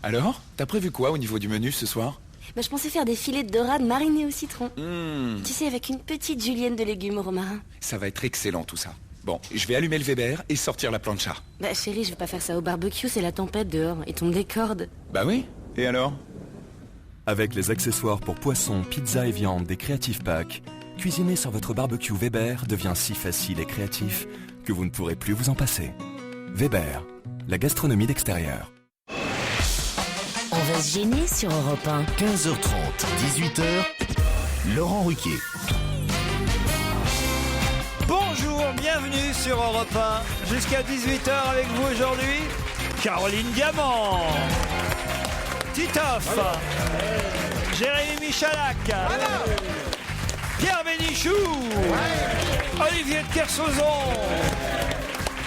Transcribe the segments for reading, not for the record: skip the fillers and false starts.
Alors, t'as prévu quoi au niveau du menu ce soir? Je pensais faire des filets de dorade marinés au citron. Tu sais, avec une petite julienne de légumes au romarin. Ça va être excellent tout ça. Bon, je vais allumer le Weber et sortir la plancha. Chérie, je vais pas faire ça au barbecue, c'est la tempête dehors. Et tombe des cordes. Bah oui, et alors? Avec les accessoires pour poissons, pizza et viande des Creative Pack, cuisiner sur votre barbecue Weber devient si facile et créatif que vous ne pourrez plus vous en passer. Weber, la gastronomie d'extérieur. On va se gêner sur Europe 1. 15h30, 18h, Laurent Ruquier. Bonjour, bienvenue sur Europe 1. Jusqu'à 18h avec vous aujourd'hui, Caroline Diamant, Titoff, Jérémy Michalak, Pierre Bénichou, Olivier de Kersauzon.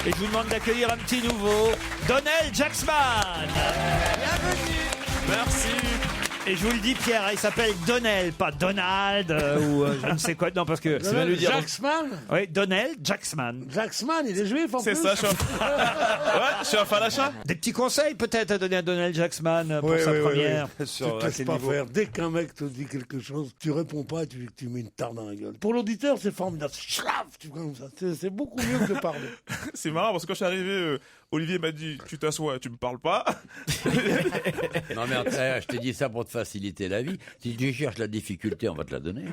Et je vous demande d'accueillir un petit nouveau, Donnell Jacksman. Bienvenue. Merci. Et je vous le dis, Pierre, il s'appelle Donnell, pas Donald ou je ne sais quoi. Non, parce que... C'est bien lui dire. Jacksman. Oui, Donnell Jacksman. Jacksman, il est juif en plus. C'est ça, je suis un falachat. Des petits conseils peut-être à donner à Donnell Jacksman pour sa première. Tu te laisses pas faire. Dès qu'un mec te dit quelque chose, tu réponds pas et tu mets une tarte dans la gueule. Pour l'auditeur, c'est formidable. Tu vois, comme ça. C'est beaucoup mieux que de parler. C'est marrant parce que quand je suis arrivé, Olivier m'a dit tu t'assois, tu me parles pas. Non mais après, je t'ai dit ça pour te faciliter la vie. Si tu cherches la difficulté, on va te la donner.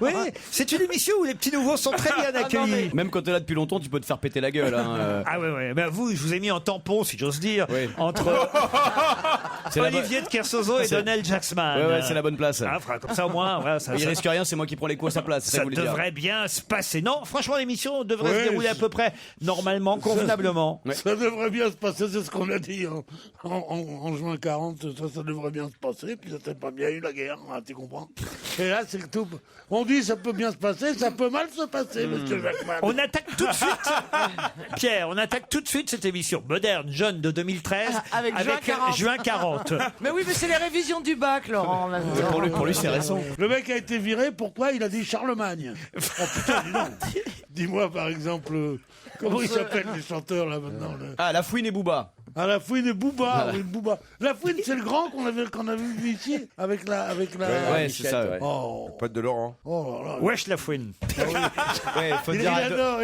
Oui, c'est une émission où les petits nouveaux sont très bien accueillis. Même quand t'es là depuis longtemps, tu peux te faire péter la gueule. Ah ouais. Ben vous, je vous ai mis en tampon, si j'ose dire, entre Olivier de Kersauzon et Donnell Jacksman. Ouais, c'est la bonne place. Comme ça au moins, voilà, il risque rien, c'est moi qui prends les coups à sa place. Ça devrait bien se passer. Non, franchement, l'émission devrait se dérouler à peu près normalement, convenablement. Ça devrait bien se passer, c'est ce qu'on a dit en juin 40, ça devrait bien se passer, puis ça s'est pas bien eu la guerre, hein, tu comprends? Et là, c'est tout. On dit ça peut bien se passer, ça peut mal se passer, monsieur Jackman. On attaque tout de suite, Pierre, cette émission moderne, jeune de 2013, avec juin 40. Mais oui, mais c'est les révisions du bac, Laurent. Pour lui, c'est récent. Le mec a été viré, pourquoi? Il a dit Charlemagne. Oh putain, dis donc. Dis-moi, par exemple, comment ils s'appellent les chanteurs, là, maintenant? La Fouine et Booba. La Fouine et Booba, oui, Booba. La Fouine, c'est le grand qu'on a vu ici, avec la... Ouais, c'est ça, ouais. Oh. Pote de Laurent. Oh là là. Wesh, la Fouine. Faut Il dire... adore.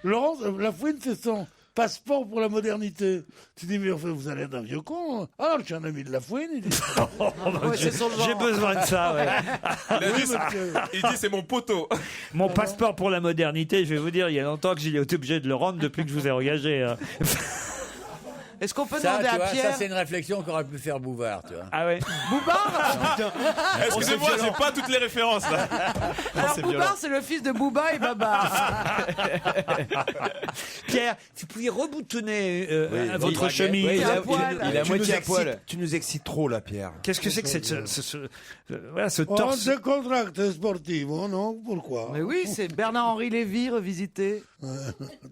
Laurent, la Fouine, c'est son passeport pour la modernité. Tu dis, mais enfin, vous allez être un vieux con. Hein. Alors, je suis un ami de la Fouine. Il dit, j'ai besoin de ça, ouais. Il dit, c'est mon poteau. Mon passeport pour la modernité, je vais vous dire, il y a longtemps que j'ai été obligé de le rendre depuis que je vous ai engagé. Est-ce qu'on peut demander à Pierre? Ça, c'est une réflexion qu'aurait pu faire Bouvard, tu vois. Ah ouais. Bouvard? Excusez-moi, j'ai pas toutes les références, là. Alors, Bouvard, c'est le fils de Booba et Baba. Pierre, si vous pouviez reboutonner votre chemise. Il est à moitié à poil. Tu nous excites trop, là, Pierre. Qu'est-ce que c'est que ce On torse? décontracte sportivo, non? Pourquoi? Mais oui, c'est Bernard-Henri Lévy revisité.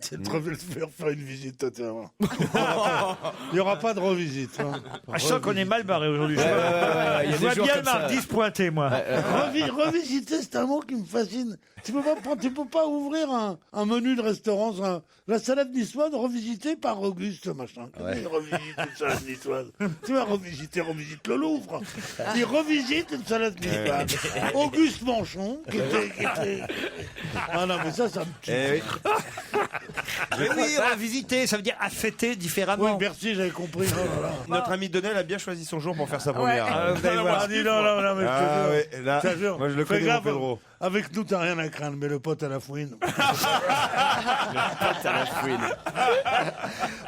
C'est trop de faire une visite, tiens. Il n'y aura pas de revisite. Hein. Je sens qu'on est mal barré aujourd'hui. Je vois bien le mardi se pointer, moi. Revisiter, c'est un mot qui me fascine. Tu peux pas ouvrir un menu de restaurant, la salade niçoise revisitée par Auguste, machin. Revisite une salade niçoise. Tu vas revisite le Louvre. Il revisite une salade niçoise. Auguste Manchon, qui était... Ah non, mais ça me tue. Oui, revisiter, ça veut dire à fêter différemment. Oui, merci, j'avais compris. Notre ami Donnell a bien choisi son jour pour faire sa première. Vous allez voir. Non, mais je te jure. Moi, je le connais, mon Pedro. Avec nous, t'as rien à craindre, mais le pote à la fouine.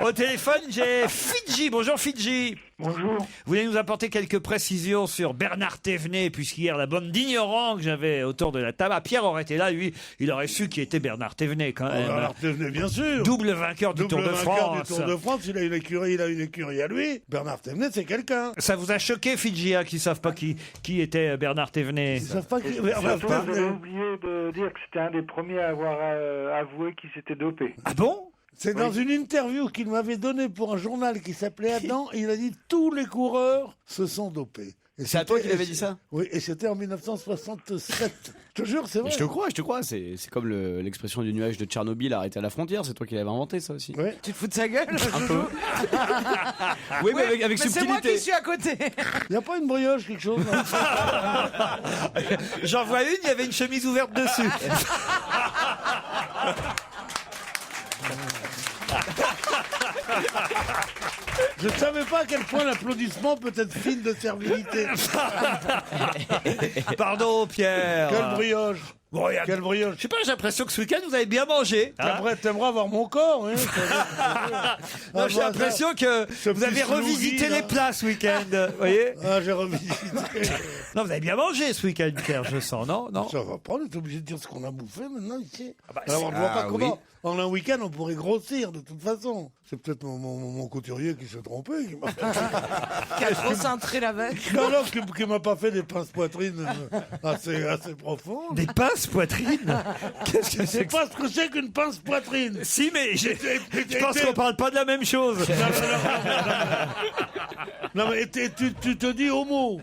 Au téléphone, j'ai Fidji. Bonjour Fidji. Bonjour. Vous voulez nous apporter quelques précisions sur Bernard Thévenet, puisqu'hier, la bande d'ignorants que j'avais autour de la table. Pierre aurait été là, lui, il aurait su qui était Bernard Thévenet, quand même. Bernard Thévenet, bien sûr. Double vainqueur du Tour de France. Il a une écurie à lui. Bernard Thévenet, c'est quelqu'un. Ça vous a choqué, Fidji, qui savent pas qui était Bernard Thévenet? Ils savent pas qui... J'avais oublié de dire que c'était un des premiers à avoir avoué qu'il s'était dopé. Ah bon? C'est dans une interview qu'il m'avait donnée pour un journal qui s'appelait Adam, il a dit tous les coureurs se sont dopés. C'est à toi qu'il avait dit ça? Oui, et c'était en 1967. Je te jure, c'est vrai. Je te crois. C'est comme l'expression du nuage de Tchernobyl arrêté à la frontière. C'est toi qui l'avais inventé, ça aussi. Ouais. Tu te fous de sa gueule? Un peu. Oui, mais avec mais subtilité. c'est moi qui suis à côté. Il n'y a pas une brioche, quelque chose non? J'en vois une, il y avait une chemise ouverte dessus. Je ne savais pas à quel point l'applaudissement peut être fine de servilité. Pardon, Pierre. Quelle brioche. Bon, Quelle brioche. je sais pas, j'ai l'impression que ce week-end, vous avez bien mangé. Hein. T'aimerais avoir mon corps, hein. Non, j'ai l'impression que vous avez revisité les plats ce week-end. Vous voyez? Ah, j'ai revisité. Non, vous avez bien mangé ce week-end, Pierre, je sens, non? Ça va pas, on est obligé de dire ce qu'on a bouffé maintenant ici. bah, Alors, on ne voit pas Ah, comment. oui. En un week-end, on pourrait grossir de toute façon. C'est peut-être mon couturier qui s'est trompé. Qui a trop cintré la veille. Non, qui m'a pas fait des pinces poitrines assez profondes. Des pinces poitrines? Qu'est-ce que Je sais c'est que pas ce que c'est qu'une pince poitrine. Si, mais je pense qu'on parle pas de la même chose. Non, mais tu te dis homo.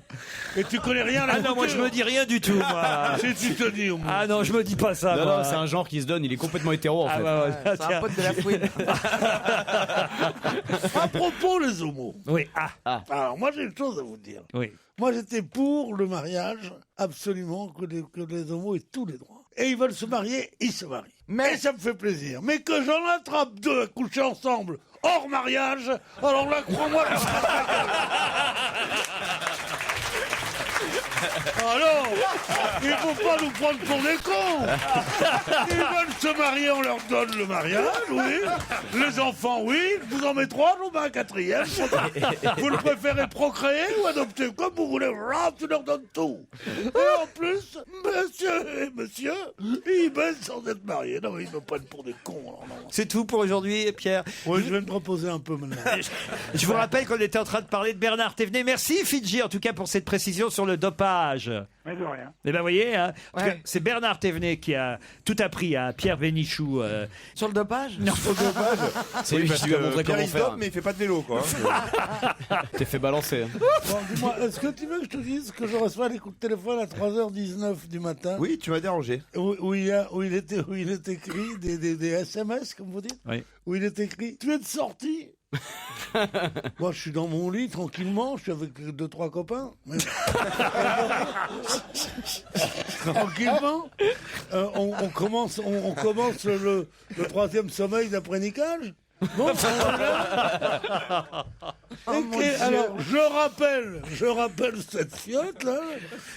Et tu connais rien à la Ah non, moi je me dis rien du tout, moi. Si tu te dis homo. Ah non, je me dis pas ça. Non, moi. non, c'est un genre qui se donne. Il est complètement hétéro, en fait. bah, C'est un pote de la fouine. À propos, les homos. Oui, Alors, moi, j'ai une chose à vous dire. oui. Moi, j'étais pour le mariage, absolument, que les homos aient tous les droits. Et ils veulent se marier, ils se marient. Et ça me fait plaisir. Mais que j'en attrape deux à coucher ensemble, hors mariage, alors là, crois-moi... Alors, il faut pas nous prendre pour des cons. Ils veulent se marier, on leur donne le mariage, oui. Les enfants, oui. Vous en mettez 3, j'en mets un 4e. Vous le préférez procréer ou adopter, comme vous voulez. Tu leur donnes tout. Et en plus, monsieur, ils baissent sans être mariés. Non, mais ils me prennent pour des cons. Alors, non. C'est tout pour aujourd'hui, Pierre. Oui, je vais me reposer un peu maintenant. Je vous rappelle qu'on était en train de parler de Bernard Thévenet. Merci, Fidji, en tout cas, pour cette précision sur le dopage. Mais de rien. Eh ben, vous voyez, hein, en tout Ouais. cas, c'est Bernard Thévenet qui a tout appris à Pierre Bénichou. Sur le dopage? Non, C'est lui qui lui a montré Pierre, comment il se faire. dope, mais il fait pas de vélo, quoi. T'es fait balancer. Bon, dis-moi, est-ce que tu veux que je te dise que je reçois les coups de téléphone à 3h19 du matin? Oui, tu m'as dérangé. Où il est écrit des SMS, comme vous dites. Oui. Où il est écrit, tu es de sortie. Moi, je suis dans mon lit, tranquillement, je suis avec 2-3 copains. Mais... tranquillement. On commence le 3e sommeil d'après-niquage. Bon, alors, je rappelle cette fiotte là.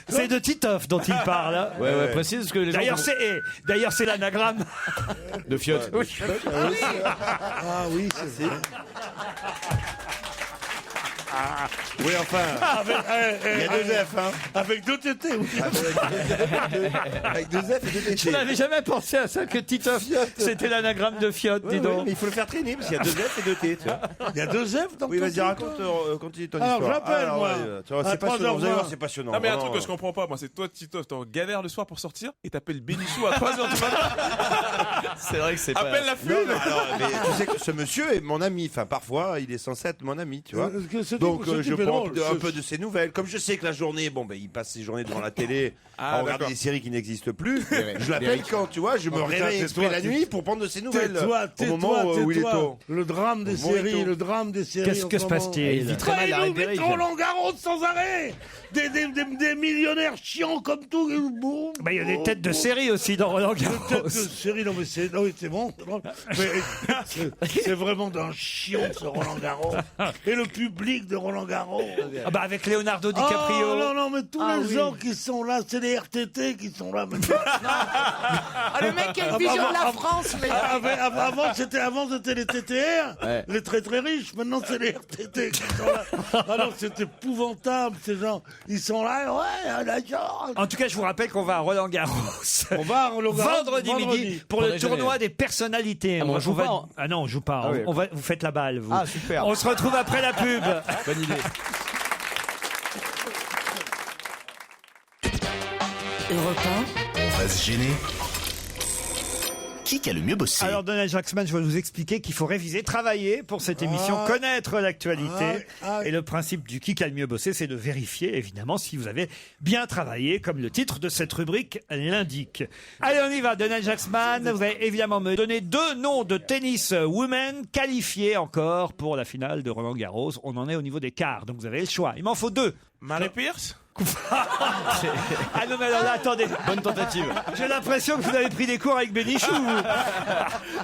c'est de Titoff dont il parle. Hein. Ouais, précise parce que les gens. D'ailleurs, c'est l'anagramme. De fiotte. Ah oui, c'est vrai. Oui, enfin, il y a 2 F, hein. Avec 2 tétés, oui. Avec 2 F et 2 T. Je n'avais jamais pensé à ça, que Titoff, c'était l'anagramme de fiotte, dis donc. mais il faut le faire traîner, parce qu'il y a 2 F et 2 T, tu vois. Il y a 2 F dans Oui, ton vas-y, truc, raconte, toi continue ton Alors, histoire. j'appelle, moi. Tu vois, À c'est passionnant, vous allez 3h20. voir, c'est passionnant. Non mais un Vraiment. truc que je comprends pas, moi c'est toi Titoff, t'es en galère le soir pour sortir et t'appelles Bénichou à 3h du matin. C'est vrai que c'est pas. Appelle la Non, fouine. mais alors, mais tu sais que ce monsieur est mon ami. Enfin, parfois, il est censé être mon ami, tu vois. Donc, je prends un peu de ses nouvelles. Comme je sais que la journée, bon, ben, il passe ses journées devant la télé à regarder d'accord. des séries qui n'existent plus. Je l'appelle quand, tu vois, je me réveille exprès la nuit pour prendre de ses nouvelles. Au moment où il est tôt. Le drame des séries, le drame des séries. Qu'est-ce que se passe-t-il? Il vit très mal la Ils nous Ribéry. mettent Roland Garros sans arrêt. Des millionnaires chiants comme tout. Boum, Bah, il y a des têtes de série aussi dans Roland Garros. Tête de série, non mais c'est bon, c'est drôle. Mais c'est vraiment d'un chiant ce Roland Garros. Et le public de Roland Garros. Ah bah, avec Leonardo DiCaprio. Oh, non, mais tous les gens qui sont là, c'est les RTT qui sont là maintenant. Ah, le mec qui a une vision de la France, mais. Avant, c'était les TTR, les très très riches. Maintenant, c'est les RTT qui sont là. Alors, c'est épouvantable, ces gens. Ils sont là, ouais, d'accord. En tout cas, je vous rappelle qu'on va à Roland Garros. On va à Roland Garros vendredi midi pour le tournoi des personnalités. Ah, mais on joue pas, hein. Ah non, on joue pas. Ah oui, Vous faites la balle, vous. Ah, super. On se retrouve après la pub. Bonne idée. Europe On va se gêner. Qui a le mieux bossé? Alors Donald Jacksman, je vais vous expliquer qu'il faut réviser, travailler pour cette émission, connaître l'actualité. Et le principe du qui a le mieux bossé, c'est de vérifier évidemment si vous avez bien travaillé, comme le titre de cette rubrique l'indique. Allez, on y va. Donald Jacksman, vous allez évidemment me donner 2 noms de tennis women qualifiés encore pour la finale de Roland Garros. On en est au niveau des quarts, donc vous avez le choix. Il m'en faut 2. Mary Pierce? Ah non mais alors là, attendez. Bonne tentative. J'ai l'impression que vous avez pris des cours avec Bénichou.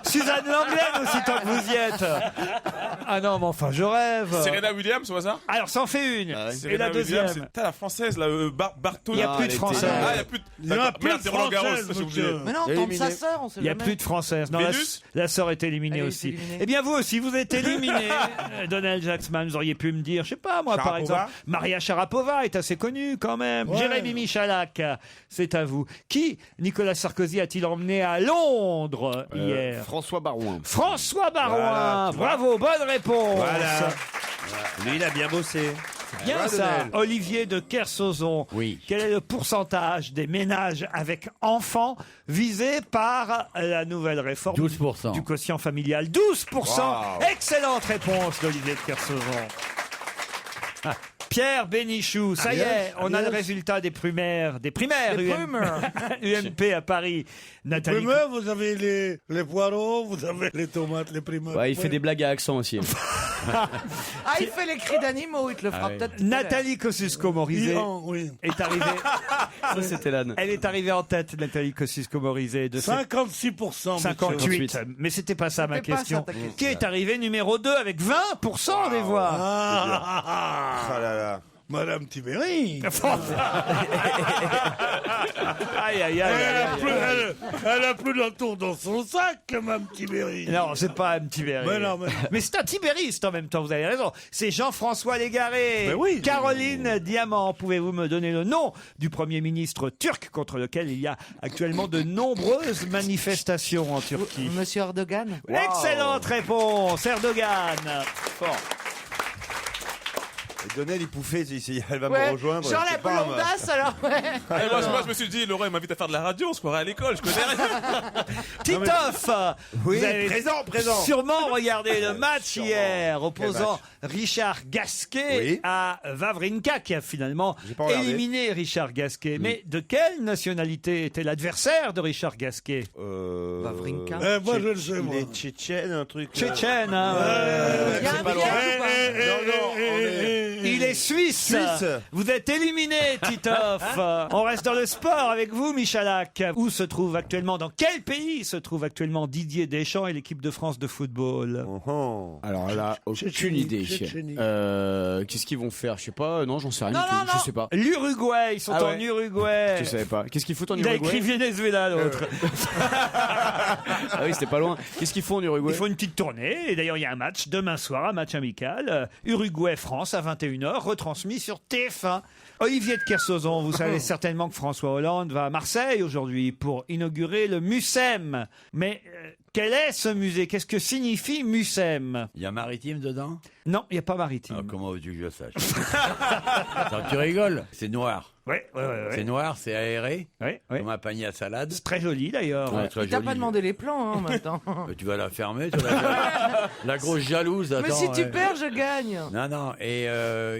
Suzanne Langlaine aussi, tant que vous y êtes. Ah non mais enfin je rêve. Serena Williams au hasard? Alors ça en fait une. Et la deuxième? T'as la française là, Il Bartoli. n'y a plus de française. Ah, il n'y a plus de. Il y a plus de française, monsieur. Mais non, on tombe sa sœur, on sait Il n'y a jamais. plus de française. Non, la sœur est éliminée Elle est aussi. éliminée. Eh bien vous aussi, vous êtes éliminé. Donald Jacksman, vous auriez pu me dire, je sais pas moi par Sharapova. exemple, Maria Sharapova est assez connue quand même. Ouais. Jérémy Michalak, c'est à vous. Qui Nicolas Sarkozy a-t-il emmené à Londres hier? François Barouin. François Barouin. Voilà, tu vois. Bravo, bonne réponse. Voilà. Lui, il a bien bossé. Bien Ouais, ça. Donald. Olivier de Kersauzon. Oui. Quel est le pourcentage des ménages avec enfants visés par la nouvelle réforme 12%. du quotient familial? 12%. Wow. Excellente réponse d'Olivier de Kersauzon. Pierre Bénichou, ça y est, on a le résultat des primaires UMP à Paris. Nathalie. Primeurs, vous avez les poireaux, vous avez les tomates, les primeurs. Ouais, il fait des blagues à accent aussi. Ah, il fait les cris d'animaux, il te le fera peut-être. tout à l'heure. Nathalie Kosciusko-Morizet Oui. est arrivée. Ça, c'était l'âne. Elle est arrivée en tête, Nathalie Kosciusko-Morizet, de cette 56%. 58. Mais c'était pas ça ma C'était pas question. ça, ta question. Qui est arrivé numéro 2 avec 20% des voix. Ah là là. Madame Tibéri. Aïe, aïe, aïe, aïe, aïe. Elle a plus d'un tour dans son sac, Madame Tibéri. Non, c'est pas un Tibéri. Mais non, mais non. Mais c'est un tibériste en même temps, vous avez raison. C'est Jean-François Légaré. Mais oui. Caroline Diamant, pouvez-vous me donner le nom du Premier ministre turc contre lequel il y a actuellement de nombreuses manifestations en Turquie? Monsieur Erdogan. Excellente réponse, Erdogan. Fort. Et Donald, il pouffait, elle va Ouais. me rejoindre. Genre je la sais pas, moi. blondasse, alors ouais. Eh, moi, je me suis dit, Laurent, il m'invite à faire de la radio, on se croirait à l'école, je connais rien. Titoff, Oui, vous avez présent. sûrement regardé le match hier opposant match Richard Gasquet Oui. à Wawrinka qui a finalement J'ai pas regardé. éliminé Richard Gasquet. Mais de quelle nationalité était l'adversaire de Richard Gasquet? Wawrinka. Moi, je le sais, Il moi. est tchétchène, un truc. Tchétchène, hein. Il y a un piège ou pas? Il est suisse. Suisse. Vous êtes éliminé, Titoff. On reste dans le sport avec vous, Michalak. Où se trouve actuellement, dans quel pays se trouve actuellement Didier Deschamps et l'équipe de France de football? Alors là, aucune idée. Tchétchénie. Qu'est-ce qu'ils vont faire? Je sais pas. Non, j'en sais rien du tout. Je sais pas. L'Uruguay, ils sont Ah en ouais. Uruguay. Je savais pas. Qu'est-ce qu'ils foutent en Il a Uruguay? écrit Venezuela, l'autre. Ah oui, c'était pas loin. Qu'est-ce qu'ils font en Uruguay? Il faut une petite tournée. Et d'ailleurs, il y a un match demain soir, un match amical. Uruguay-France à 21h, retransmis sur TF1. Olivier de Kersauzon, vous savez certainement que François Hollande va à Marseille aujourd'hui pour inaugurer le MUSEM. Mais quel est ce musée? Qu'est-ce que signifie MUSEM? Il y a maritime dedans? Non, il n'y a pas maritime. Ah, comment veux-tu que je le sache? Attends, tu rigoles? C'est noir. Oui. C'est noir, c'est aéré, comme un panier à salade. C'est très joli d'ailleurs. Ouais, très T'as joli. pas demandé les plans, hein, maintenant. Tu vas la fermer, toi, la grosse jalouse. Mais attends, si tu ouais. perds, je gagne. Non, et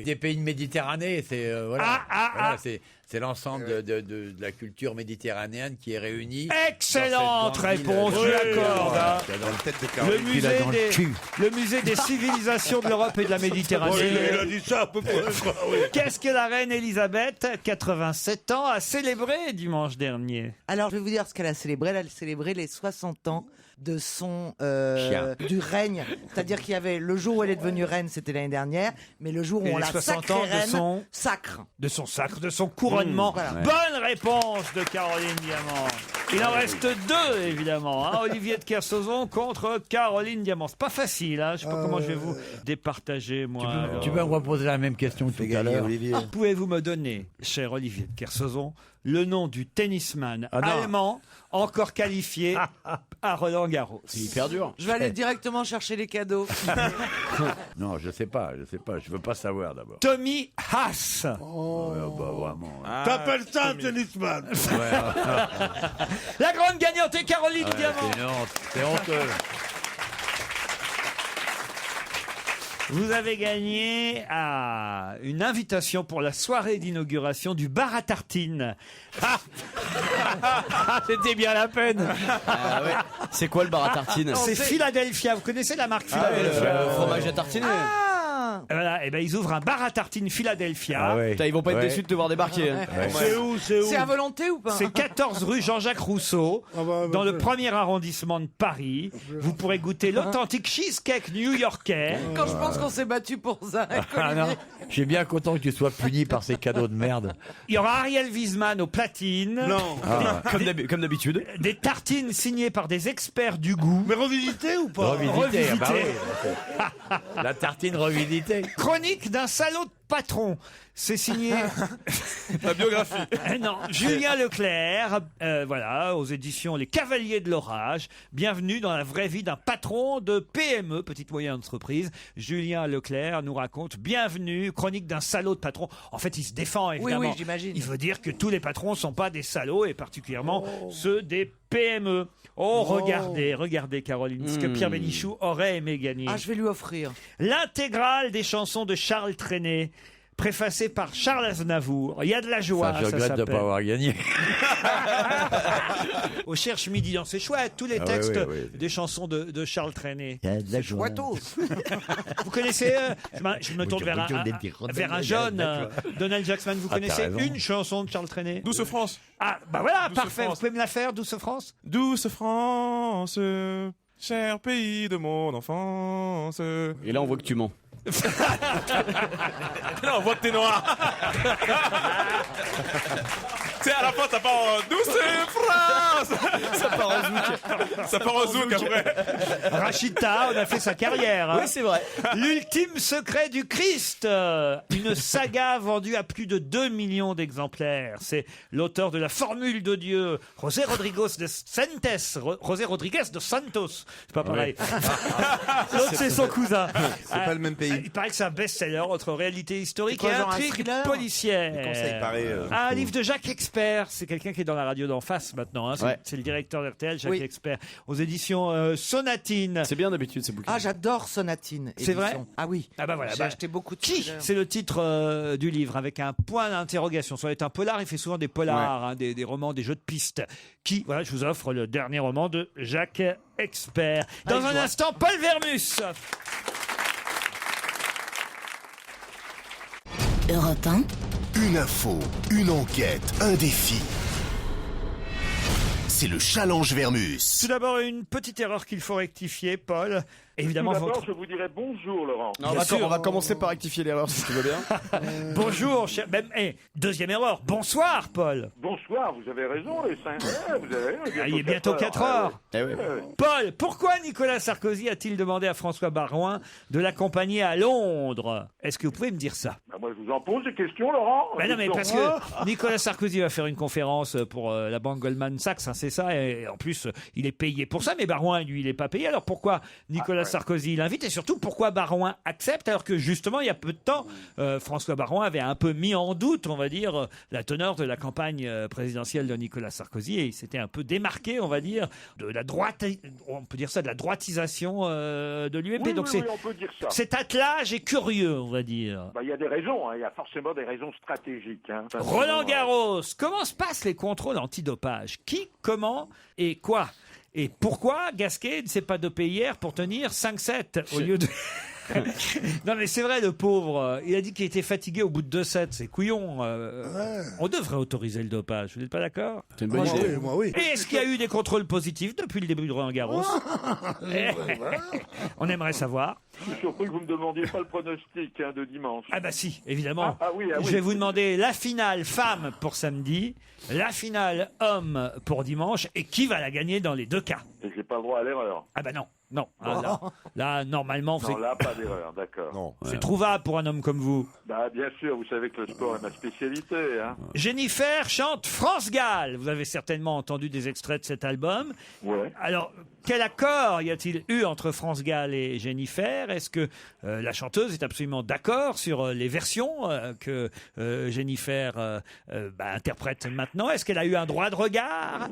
des pays de Méditerranée, c'est voilà, c'est l'ensemble de la culture méditerranéenne qui est réunie. Excellente réponse, je l'accorde. hein. Le musée des civilisations de l'Europe et de la Méditerranée. Il a dit ça à peu près. Qu'est-ce que la reine Elisabeth, 87 ans, a célébré dimanche dernier? Alors, je vais vous dire ce qu'elle a célébré. Elle a célébré les 60 ans de son du règne. C'est-à-dire qu'il y avait le jour où elle est devenue reine, c'était l'année dernière, mais le jour où Et on les l'a 60 sacrée ans de reine, son sacre. De son sacre, de son couronnement. Voilà. Bonne réponse de Caroline Diamant. Il en reste deux, évidemment. hein. Olivier de Kersauzon contre Caroline Diamant. C'est pas facile, hein. Je sais pas comment je vais vous départager, moi. Tu peux me reposer la même question tout à l'heure. Pouvez-vous me donner, cher Olivier de Kersauzon, le nom du tennisman allemand encore qualifié à Roland-Garros. C'est hyper dur. Je vais aller directement chercher les cadeaux. Non, je sais pas. Je veux pas savoir d'abord. Tommy Haas. Vraiment. T'appelles ça un tennisman? La grande gagnante est Caroline Diamant. C'est une honte. C'est honteux. Vous avez gagné une invitation pour la soirée d'inauguration du bar à tartines. C'était bien la peine. C'est quoi le bar à tartines? C'est Philadelphia. Vous connaissez la marque Philadelphia? Le fromage à tartiner. Voilà, et ben ils ouvrent un bar à tartines Philadelphia. Putain, ils vont pas être déçus de te voir débarquer. Hein. C'est où? C'est à volonté ou pas? C'est 14 rue Jean-Jacques Rousseau, dans le premier arrondissement de Paris. Vous pourrez goûter l'authentique cheesecake new-yorkais. Quand je pense qu'on s'est battu pour ça. Ah non, je suis bien content que tu sois puni par ces cadeaux de merde. Il y aura Ariel Wiesman au platine. Non. Comme d'habitude. Des tartines signées par des experts du goût. Mais revisité ou pas? Revisité. Ah bah oui. La tartine revisitée. Chronique d'un salaud de patron. C'est signé. La biographie. Non, Julien Leclerc, voilà, aux éditions Les Cavaliers de l'Orage. Bienvenue dans la vraie vie d'un patron de PME, petite moyenne entreprise. Julien Leclerc nous raconte bienvenue, chronique d'un salaud de patron. En fait, il se défend, évidemment. Oui, j'imagine. Il veut dire que tous les patrons sont pas des salauds, et particulièrement ceux des PME. Regardez, Caroline, ce que Pierre Bénichou aurait aimé gagner. Ah, je vais lui offrir. L'intégrale des chansons de Charles Trenet, préfacée par Charles Aznavour. Il y a de la joie, Je regrette de ne pas avoir gagné. Au Cherche Midi, c'est chouette, tous les textes des chansons de Charles Trenet. Il y a de la joie. Vous connaissez, je me tourne vers un jeune, Donald Jackman, vous connaissez une chanson de Charles Trenet? Douce France. Ah, bah voilà, Douce parfait, France. vous pouvez me la faire, Douce France? Douce France, cher pays de mon enfance. Et là, on voit que tu mens. Là, on voit que t'es noir. Tu sais, à la fin, ça part en Douce France. Ça part en zouk. Ça part en zouk après. Rachida, on a fait sa carrière. Hein. Oui, c'est vrai. L'ultime secret du Christ. Une saga vendue à plus de 2 millions d'exemplaires. C'est l'auteur de La Formule de Dieu, José Rodriguez de Santos. C'est pas pareil. L'autre, c'est son cousin. C'est pas le même pays. Il paraît que c'est un best-seller entre réalité historique et genre un intrigue thriller policière. conseils, pareil, Un livre de Jacques Expert. C'est quelqu'un qui est dans la radio d'en face maintenant. Hein. C'est le directeur d'RTL, Jacques Expert. Aux éditions Sonatine. C'est bien d'habitude ces bouquins. Ah, j'adore Sonatine. C'est vrai? Ah oui. Ah bah voilà. J'ai acheté beaucoup de Qui? C'est le titre du livre avec un point d'interrogation. Ça va être un polar. Il fait souvent des polars, hein, des romans, des jeux de pistes. Qui? Voilà, je vous offre le dernier roman de Jacques Expert. Dans un instant, Paul Vermus. Europe 1. Une info, une enquête, un défi. C'est le challenge Vermus. Tout d'abord, une petite erreur qu'il faut rectifier, Paul. Évidemment, Tout d'abord, je vous dirais bonjour, Laurent. Non, on va commencer par rectifier l'erreur, si tu veux bien. Bonjour, cher... deuxième erreur. Bonsoir, Paul. Bonsoir, vous avez raison, les 5 vous avez raison. Il est bientôt 4 heures. Paul, pourquoi Nicolas Sarkozy a-t-il demandé à François Baroin de l'accompagner à Londres? Est-ce que vous pouvez me dire ça? Moi, je vous en pose des questions, Laurent. Non, mais parce que Nicolas Sarkozy va faire une conférence pour la banque Goldman Sachs, hein, c'est ça, et en plus, il est payé pour ça, mais Baroin, lui, il n'est pas payé. Alors pourquoi Nicolas Sarkozy l'invite, et surtout pourquoi Baroin accepte, alors que justement, il y a peu de temps, François Baroin avait un peu mis en doute, on va dire, la teneur de la campagne présidentielle de Nicolas Sarkozy, et il s'était un peu démarqué, on va dire, de la droite, on peut dire ça, de la droitisation de l'UMP. Oui, donc oui, on peut dire ça. cet attelage est curieux, on va dire. Il y a des raisons, hein. Il y a forcément des raisons stratégiques. Hein. Roland Garros, comment se passent les contrôles antidopage? Qui, comment et quoi? Et pourquoi Gasquet ne s'est pas dopé hier pour tenir 5-7 au lieu de... Non mais c'est vrai, le pauvre, il a dit qu'il était fatigué au bout de 2 sets, c'est couillon. On devrait autoriser le dopage, vous n'êtes pas d'accord? C'est une bonne idée. Moi, oui. Et est-ce qu'il y a eu des contrôles positifs depuis le début de Roland Garros? On aimerait savoir. Je suis surpris que vous ne me demandiez pas le pronostic de dimanche. Ah bah si, évidemment. Oui. Je vais vous demander la finale femme pour samedi, la finale homme pour dimanche, et qui va la gagner dans les 2 cas? Et j'ai pas le droit à l'erreur. Ah bah non. Là, normalement, Non, là, pas d'erreur, d'accord. c'est trouvable pour un homme comme vous. Bah, bien sûr, vous savez que le sport est ma spécialité. Hein. Jennifer chante France Gall. Vous avez certainement entendu des extraits de cet album. Ouais. Alors, quel accord y a-t-il eu entre France Gall et Jennifer? Est-ce que la chanteuse est absolument d'accord sur les versions que Jennifer interprète maintenant? Est-ce qu'elle a eu un droit de regard?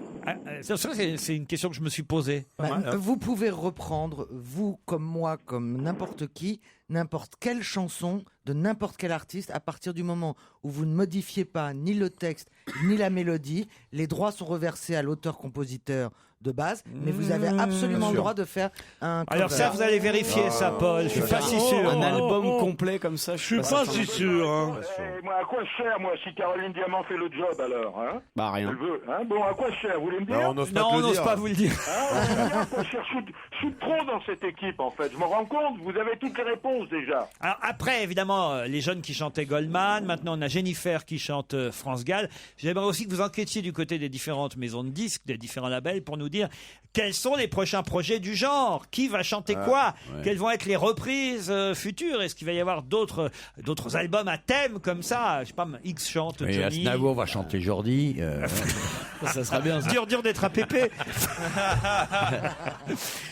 C'est une question que je me suis posée. Vous pouvez reprendre, vous comme moi, comme n'importe qui, n'importe quelle chanson de n'importe quel artiste, à partir du moment où vous ne modifiez pas ni le texte ni la mélodie, les droits sont reversés à l'auteur-compositeur de base, mais vous avez absolument le droit de faire un cover. Alors ça, vous allez vérifier ça, Paul. Je suis pas si sûr. Un album complet comme ça, je suis pas si sûr. Hein. Moi, à quoi je sers, moi, si Caroline Diamant fait le job, alors hein? Bah rien. Elle veut, hein? Bon, à quoi je sers, vous voulez me dire? Non, on n'ose pas vous le dire. Je suis trop dans cette équipe, en fait. Je me rends compte, vous avez toutes les réponses, déjà. Alors après, évidemment, les jeunes qui chantaient Goldman, maintenant on a Jennifer qui chante France Gall. J'aimerais aussi que vous enquêtiez du côté des différentes maisons de disques, des différents labels, pour nous dire quels sont les prochains projets du genre, qui va chanter quoi, quelles vont être les reprises futures, est-ce qu'il va y avoir d'autres albums à thème comme ça, je sais pas, X chante Johnny. Et Aznavour va chanter Jordi. Ça sera bien. Dur d'être à pépé.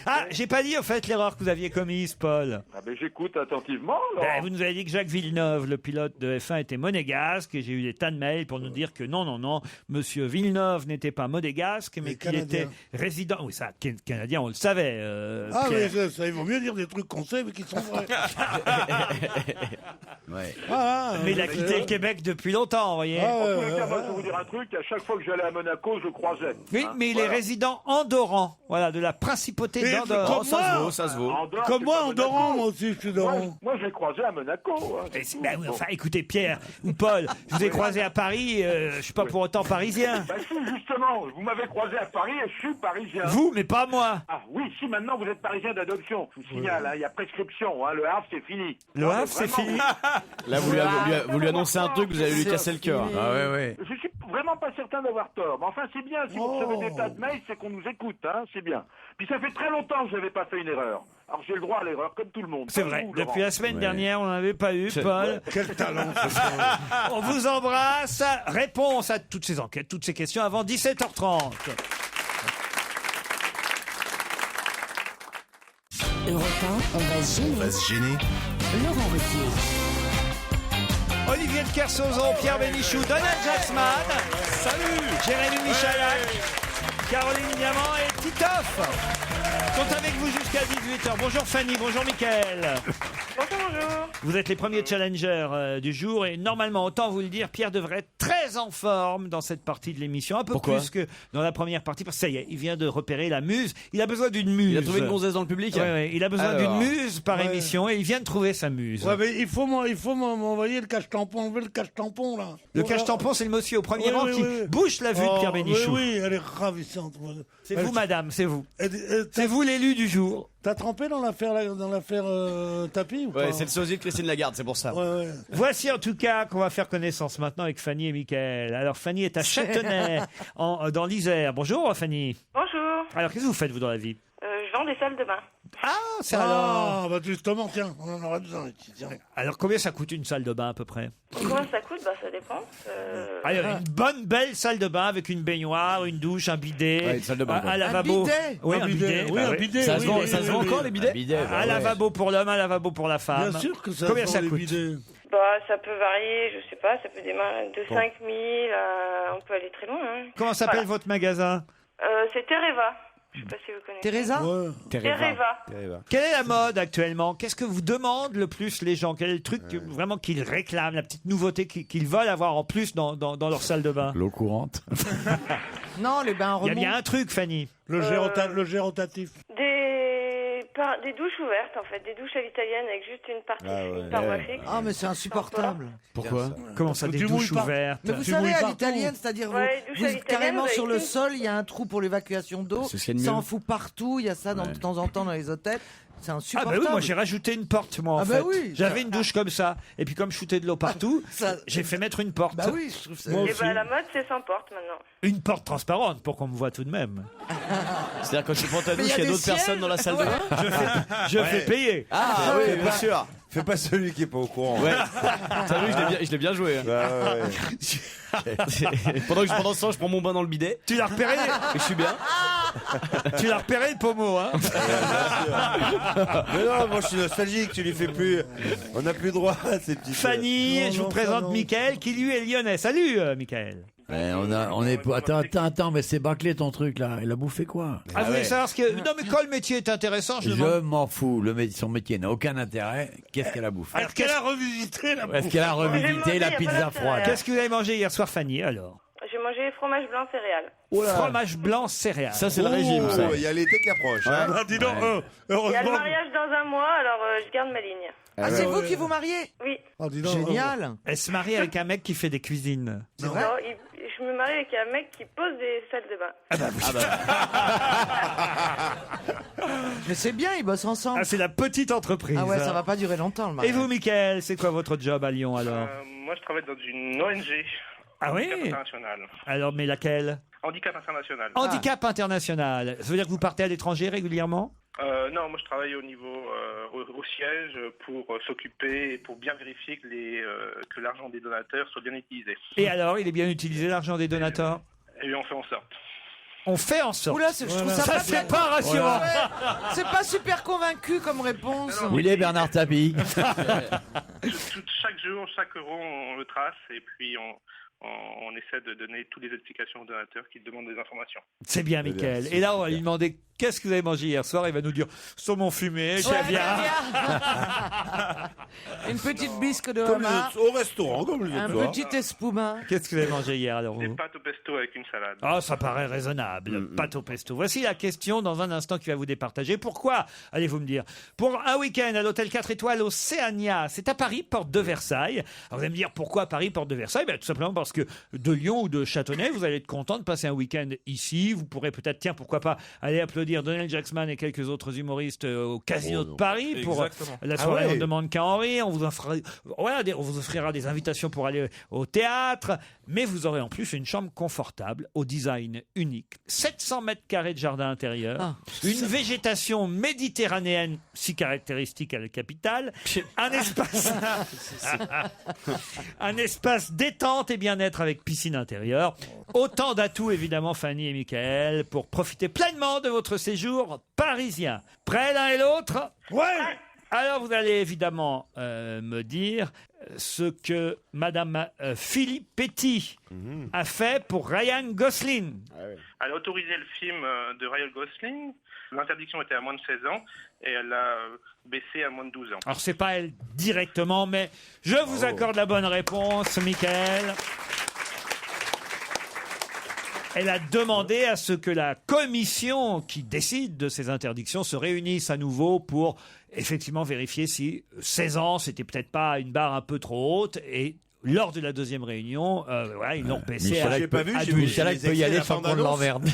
Ah, j'ai pas dit en fait l'erreur que vous aviez commise, Paul. Ah ben j'écoute attentivement. Vous nous avez dit que Jacques Villeneuve, le pilote de F1, était monégasque, et j'ai eu des tas de mails pour nous dire que non, Monsieur Villeneuve n'était pas monégasque, mais qu'il était résident. Oui, ça, canadien, on le savait. Mais ça, il vaut mieux dire des trucs qu'on sait mais qui sont vrais. Mais il a quitté le Québec depuis longtemps, vous voyez. En tous les cas, moi, je vais vous dire un truc. À chaque fois que j'allais à Monaco, je le croisais. Oui, mais il est résident andorran, voilà, de la principauté d'Andorre. Ça se vaut. Andorre, Comme c'est moi, pas en Doran, moi aussi, je suis Doran. Moi, je l'ai croisé à Monaco. Hein, Enfin, écoutez, Pierre ou Paul, je vous ai croisé à Paris, je suis pas pour autant parisien. Si, justement, vous m'avez croisé à Paris et je suis parisien. Vous, mais pas moi. Ah oui, si maintenant vous êtes parisien d'adoption, je vous signale, il y a prescription, le Havre c'est fini. Le Havre c'est fini. Là, vous lui annoncez un truc, vous allez lui casser le cœur. Je suis vraiment pas certain d'avoir tort, mais enfin c'est bien, si vous recevez des tas de mails, c'est qu'on nous écoute, hein, c'est bien. Puis ça fait très longtemps que je n'avais pas fait une erreur. Alors j'ai le droit à l'erreur, comme tout le monde. C'est vrai, depuis la semaine dernière, on n'en avait pas eu, Paul. Quel talent, ce On vous embrasse. Réponse à toutes ces enquêtes, toutes ces questions avant 17h30. Europe 1, on va se gêner. Laurent Ruquier. Olivier de Kersauzon, Pierre Bénichou, Donald Jacksman. Salut. Jérémy Michalak, Caroline Diamant et Titoff sont avec vous jusqu'à 18h. Bonjour Fanny, bonjour Mickaël. Bonjour. Vous êtes les premiers challengers du jour et normalement, autant vous le dire, Pierre devrait être très en forme dans cette partie de l'émission. Un peu Pourquoi plus que dans la première partie, parce que ça y est, il vient de repérer la muse. Il a besoin d'une muse. Il a trouvé une gonzesse dans le public. Ouais, il a besoin d'une muse par émission et il vient de trouver sa muse. Ouais, mais il faut m'envoyer le cache-tampon, enlever le cache-tampon là. Le cache-tampon, c'est le monsieur au premier rang qui bouche la vue de Pierre Bénichou. Oui, elle est ravissante. C'est vous, madame, c'est vous. C'est vous l'élu du jour. T'as trempé dans l'affaire tapis ou pas? Ouais, c'est le sosie de Christine Lagarde, c'est pour ça. Ouais. Voici en tout cas qu'on va faire connaissance maintenant avec Fanny et Mickaël. Alors Fanny est à Châtenay, dans l'Isère. Bonjour Fanny. Bonjour. Alors qu'est-ce que vous faites vous dans la vie? Je vends des salles de bain. Alors. Bah justement, tiens, on en aurait besoin. Alors combien ça coûte une salle de bain à peu près? Combien ça coûte? Ça dépend. Alors, une bonne belle salle de bain avec une baignoire, une douche, un bidet, une salle de bain, un lavabo. Un bidet. Ça se vend encore les bidets? Un lavabo pour l'homme, un lavabo pour la femme. Bien sûr que ça combien se ça vend, coûte? les bidets. Ça peut varier, je sais pas, ça peut démarrer de 5 000 on peut aller très loin. Hein. Comment s'appelle votre magasin? C'est Tereva. Je sais pas si vous connaissez. Teresa? Tereva. Quelle est la mode actuellement? Qu'est-ce que vous demandent le plus les gens? Quel est le truc vraiment qu'ils réclament, la petite nouveauté qu'ils veulent avoir en plus dans leur salle de bain? L'eau courante. Non, les bains Il y a remontent. bien un truc, Fanny. Le jet rotatif. Des douches ouvertes en fait, des douches à l'italienne avec juste une partie une paroi fixe. Ah mais c'est insupportable. Pourquoi? Comment ça, des douches ouvertes? Mais vous savez, à l'italienne, c'est-à-dire vous carrément sur le sol, il y a un trou pour l'évacuation d'eau. Ça en fout partout, il y a ça de temps en temps dans les hôtels. C'est insupportable. Ah bah oui, moi j'ai rajouté une porte moi en fait. Oui, j'avais une douche comme ça et puis comme je foutais de l'eau partout, j'ai fait mettre une porte. Bah oui, je trouve ça. Et la mode c'est sans porte maintenant. Une porte transparente pour qu'on me voit tout de même. C'est-à-dire quand tu prends ta douche, il y a d'autres personnes dans la salle de bain? Je fais payer. Ah oui, bien sûr. Fais pas celui qui est pas au courant. Ouais. T'as vu, je l'ai bien joué. Pendant ce temps, je prends mon bain dans le bidet. Tu l'as repéré? Et je suis bien. Tu l'as repéré, le pommeau, hein? Mais non, moi je suis nostalgique, tu lui fais plus. On n'a plus droit à ces petites. Fanny, je vous présente Mickaël, qui lui est lyonnais. Salut, Mickaël. Attends, mais c'est bâclé ton truc là. Il a bouffé quoi? Ah, vous voulez savoir ce que. Non, mais quand le métier est intéressant, je Je demande. m'en fous. Son métier n'a aucun intérêt. Qu'est-ce qu'elle a bouffé? Est-ce qu'elle a revisité la Est-ce qu'elle a revisité la pizza froide? Qu'est-ce que vous avez mangé hier soir, Fanny, alors? J'ai mangé fromage blanc céréales. Fromage blanc céréales. Ça, c'est le régime, ça. Il y a l'été qui approche. Ah, dis donc, Il y a le heureusement. mariage dans un mois, alors je garde ma ligne. Ah, c'est vous qui vous mariez? Oui. Ah, dis donc, Génial. Elle se marie avec un mec qui fait des cuisines. C'est vrai? Non, je me marie avec un mec qui pose des salles de bain. Ah bah oui. Mais c'est bien, ils bossent ensemble. Ah, c'est la petite entreprise. Ah ouais, ça va pas durer longtemps le Et mariage. vous, Mickaël, c'est quoi votre job à Lyon, alors? Moi, je travaille dans une ONG. Ah oui? Handicap international. Alors, mais laquelle? Handicap international. Handicap international. Ça veut dire que vous partez à l'étranger régulièrement? Non, moi je travaille au niveau au siège pour s'occuper et pour bien vérifier que l'argent des donateurs soit bien utilisé. Et alors, il est bien utilisé, l'argent des donateurs? Et on fait en sorte. On fait en sorte. Oula, je trouve ça, pas c'est très- pas rassurant. Ouais, c'est pas super convaincu comme réponse. Il est Bernard Tapie. Chaque jour, chaque euro, on le trace et puis on essaie de donner toutes les explications aux donateurs qui demandent des informations. C'est bien, Mickaël. Et là, on va lui demander qu'est-ce que vous avez mangé hier soir. Il va nous dire saumon fumé, caviar. Une petite bisque de Comme les homard. autres- au restaurant, comme les Un autres soirs. petit espuma. Qu'est-ce que vous avez mangé hier alors Des vous? pâtes au pesto avec une salade. Ah, ça paraît raisonnable. Pâte au pesto. Voici la question dans un instant qui va vous départager. Pourquoi, allez-vous me dire, pour un week-end à l'hôtel 4 étoiles Océania, c'est à Paris, porte de Versailles. Alors vous allez me dire pourquoi Paris, porte de Versailles? Tout simplement parce que de Lyon ou de Châtenay, vous allez être content de passer un week-end ici. Vous pourrez peut-être, tiens, pourquoi pas, aller applaudir Donald Jacksman et quelques autres humoristes au Casino de Paris pour Exactement. la soirée Ah ouais. On ne demande qu'à Henri. On vous offrira des invitations pour aller au théâtre. Mais vous aurez en plus une chambre confortable au design unique. 700 mètres carrés de jardin intérieur. Une végétation méditerranéenne si caractéristique à la capitale. Un espace, un espace détente et bien-être avec piscine intérieure. Autant d'atouts évidemment, Fanny et Mickaël, pour profiter pleinement de votre séjour parisien. Prêts l'un et l'autre? Ouais. Alors vous allez évidemment me dire ce que Madame Filippetti a fait pour Ryan Gosling. Elle a autorisé le film de Ryan Gosling. L'interdiction était à moins de 16 ans et elle l'a baissé à moins de 12 ans. Alors c'est pas elle directement, mais je vous accorde la bonne réponse, Mickaël. Elle a demandé à ce que la commission qui décide de ces interdictions se réunisse à nouveau pour effectivement vérifier si 16 ans, c'était peut-être pas une barre un peu trop haute. Et lors de la deuxième réunion, voilà, ils l'ont baissé à Michalak peut y aller sans prendre l'emmerde.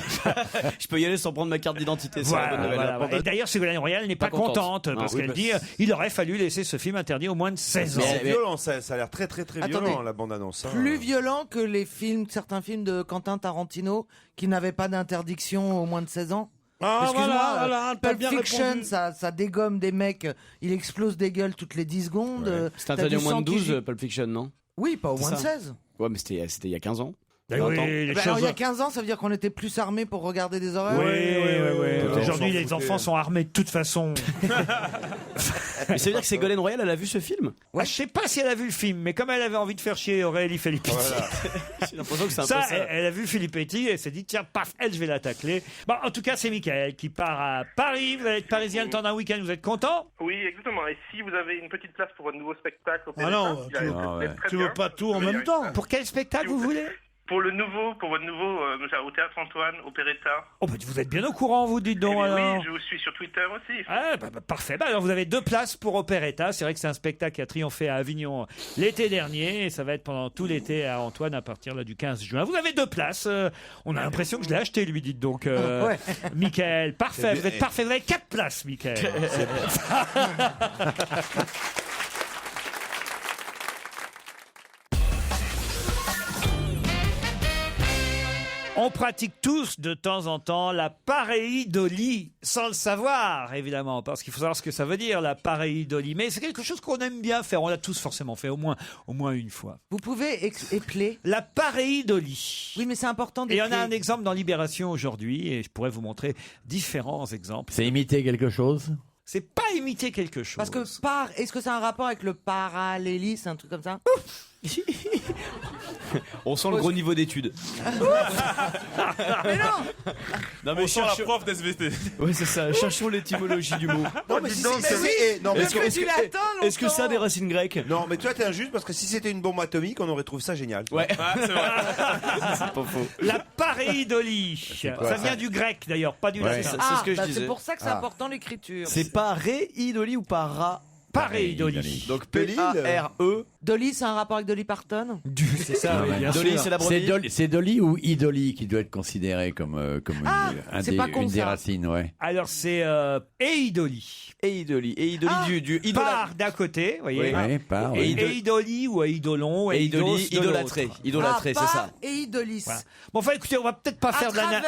Je peux y aller sans prendre ma carte d'identité. c'est la bonne nouvelle. Voilà. Et d'ailleurs, Ségolène Royal n'est pas contente Non, parce oui, qu'elle bah, dit il aurait fallu laisser ce film interdit au moins de 16 ans. C'est violent, ça a l'air très très très Attendez. violent la bande-annonce. hein. Plus violent que les films, certains films de Quentin Tarantino qui n'avaient pas d'interdiction au moins de 16 ans. Ah, Excuse-moi, voilà, t'as Pulp bien Fiction, répondu. ça dégomme des mecs, il explose des gueules toutes les 10 secondes. C'était t'as interdit du au moins sang de qui 12, gicle. Pulp Fiction, non? Oui, pas au C'est moins de ça. 16. Ouais, mais c'était il y a 15 ans. Eh oui, les Ben alors, il y a choses- 15 ans, ça veut dire qu'on était plus armés pour regarder des horreurs. Oui. Aujourd'hui, les enfants sont armés de toute façon. Mais ça veut dire que Ségolène Royal, elle a vu ce film? Ouais, je sais pas si elle a vu le film, mais comme elle avait envie de faire chier Aurélie Filippetti, J'ai l'impression que c'est un ça, peu ça. elle a vu Filippetti et elle s'est dit tiens, paf, elle, je vais la tacler. Bon, en tout cas, c'est Mickaël qui part à Paris. Vous allez être parisien le temps d'un week-end. Vous êtes content? Oui, exactement. Et si vous avez une petite place pour votre nouveau spectacle au Ah non, Péretta, il a été très tu bien. veux pas tout en Oui, même oui. temps. Pour quel spectacle vous voulez? Pour votre nouveau au Théâtre Antoine, au Péretta. Oh, bah, vous êtes bien au courant, vous dites donc Eh bien, alors. oui, je vous suis sur Twitter aussi. Ah, bah, parfait. Bah, alors, vous avez 2 places pour Opéretta. C'est vrai que c'est un spectacle qui a triomphé à Avignon l'été dernier. Et ça va être pendant tout l'été à Antoine à partir là, du 15 juin. Vous avez 2 places. On a l'impression que je l'ai acheté, lui, dites donc. Ouais. Mickaël, parfait. C'est bien. Vous êtes parfait. Vous avez 4 places, Mickaël. On pratique tous de temps en temps la pareidolie, sans le savoir évidemment, parce qu'il faut savoir ce que ça veut dire la pareidolie. Mais c'est quelque chose qu'on aime bien faire. On l'a tous forcément fait au moins une fois. Vous pouvez épeler la pareidolie. Oui, mais c'est important Et d'épeler. on a un exemple dans Libération aujourd'hui, et je pourrais vous montrer différents exemples. C'est imiter quelque chose? C'est pas imiter quelque chose. Parce que est-ce que c'est un rapport avec le parallélisme, un truc comme ça? On sent le gros niveau d'études. Mais non. Non mais On sent la prof d'SVT. Oui, c'est ça. Cherchons l'étymologie du mot. Non, mais Est-ce que ça a des racines grecques? Non, mais toi, t'es injuste parce que si c'était une bombe atomique, on aurait trouvé ça génial. Ouais. C'est vrai. C'est pas faux. La pareidolie. quoi, Ça ça vient du grec d'ailleurs, pas du Ouais. latin. C'est ce que je disais. C'est pour ça que c'est important l'écriture. C'est pas réidolie ou pas pareidolie. Donc P-A-R-E. Dolly, c'est un rapport avec Dolly Parton? C'est ça, oui, bien Dolly, sûr. c'est la brebis. C'est Dolly ou Idoli qui doit être considéré comme c'est pas con, une des ça. racines, ouais. Alors c'est eidolie. Eidolie du Par d'un côté, vous voyez. Oui, oui, par, oui. Eidolie ou eidolon, eidos de idolâtré. l'autre. Idolâtré, c'est ça. Et Idolis. Voilà. Bon, enfin, écoutez, on va peut-être pas faire travers.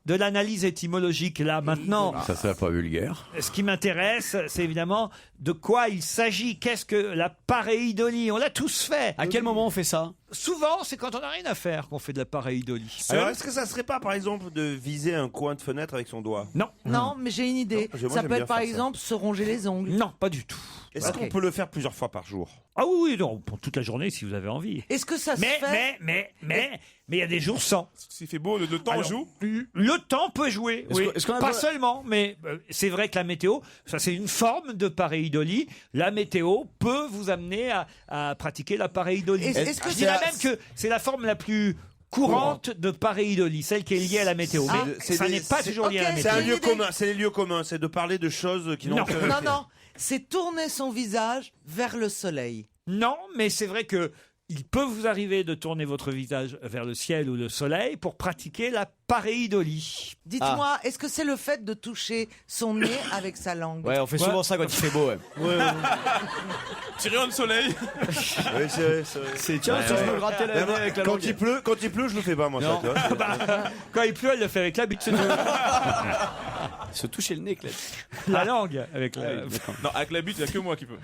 de l'analyse étymologique là maintenant. Ça serait pas vulgaire. Ce qui m'intéresse, c'est évidemment de quoi il s'agit. Qu'est-ce que la pareidolie? On l'a tous fait. À quel moment on fait ça? Souvent, c'est quand on n'a rien à faire qu'on fait de la pareidolie. Alors, est-ce que ça serait pas, par exemple, de viser un coin de fenêtre avec son doigt? Non. Non, mais j'ai une idée. Non, moi, Ça j'aime peut bien être par faire ça. exemple se ronger les ongles. Non, pas du tout. Est-ce qu'on peut le faire plusieurs fois par jour? Ah oui, non, pour toute la journée si vous avez envie. Est-ce que ça se Mais fait il y a des jours sans. S'il fait beau, le temps Alors, joue. Le temps peut jouer, oui. Est-ce qu'on a Pas besoin- seulement, mais c'est vrai que la météo, ça c'est une forme de pareidolie. La météo peut vous amener à pratiquer la pareidolie. Est-ce que Je dirais même que c'est la forme la plus courante de pareidolie, celle qui est liée à la météo. Mais ça n'est pas toujours lié à la ok, météo. C'est un une lieu idée. commun, c'est les lieux communs, c'est de parler de choses qui n'ont Non. que... Non, c'est tourner son visage vers le soleil. Non, mais c'est vrai que il peut vous arriver de tourner votre visage vers le ciel ou le soleil pour pratiquer la pareidolie. Dites-moi, est-ce que c'est le fait de toucher son nez avec sa langue? Ouais, on fait souvent ça quand il fait beau. Ouais. Tirer un soleil. Oui, c'est vrai. Tiens, si je me grattais la nez avec la langue. Quand il pleut, je le fais pas, moi. Non. Ça, tu vois. Quand il pleut, elle le fait avec la bite. Se toucher le nez, Claire. La langue avec la... Non, avec la bite, il n'y a que moi qui peux.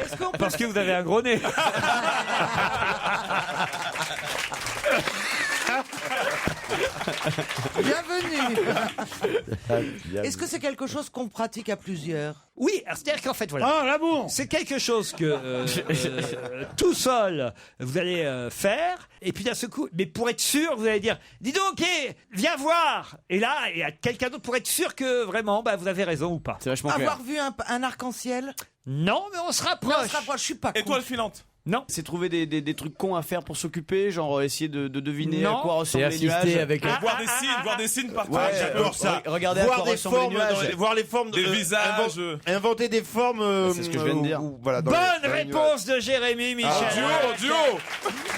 Est-ce qu'on peut... Parce que vous avez un gros nez. Bienvenue. Est-ce que c'est quelque chose qu'on pratique à plusieurs? Oui, alors c'est-à-dire qu'en fait, voilà. Ah, l'amour. C'est quelque chose que tout seul vous allez faire, et puis d'un seul coup, mais pour être sûr, vous allez dire, dis donc, viens voir. Et là, il y a quelqu'un d'autre pour être sûr que vraiment, vous avez raison ou pas. C'est vachement clair. Avoir vu un arc-en-ciel? Non, mais on se rapproche. Non, on se rapproche, je suis pas con. Étoile filante. Non. C'est trouver des trucs cons à faire pour s'occuper, genre essayer de deviner Non. à quoi C'est ressemblent les nuages. assister avec Voir des signes partout. Ouais, j'adore ça. Regardez à Voir quoi des ressemblent les formes, nuages. voir les formes, Des visages. inventer des formes. C'est ce que je viens de dire. Voilà, dans Bonne les- dans les réponse de Jérémy Michel. Duo.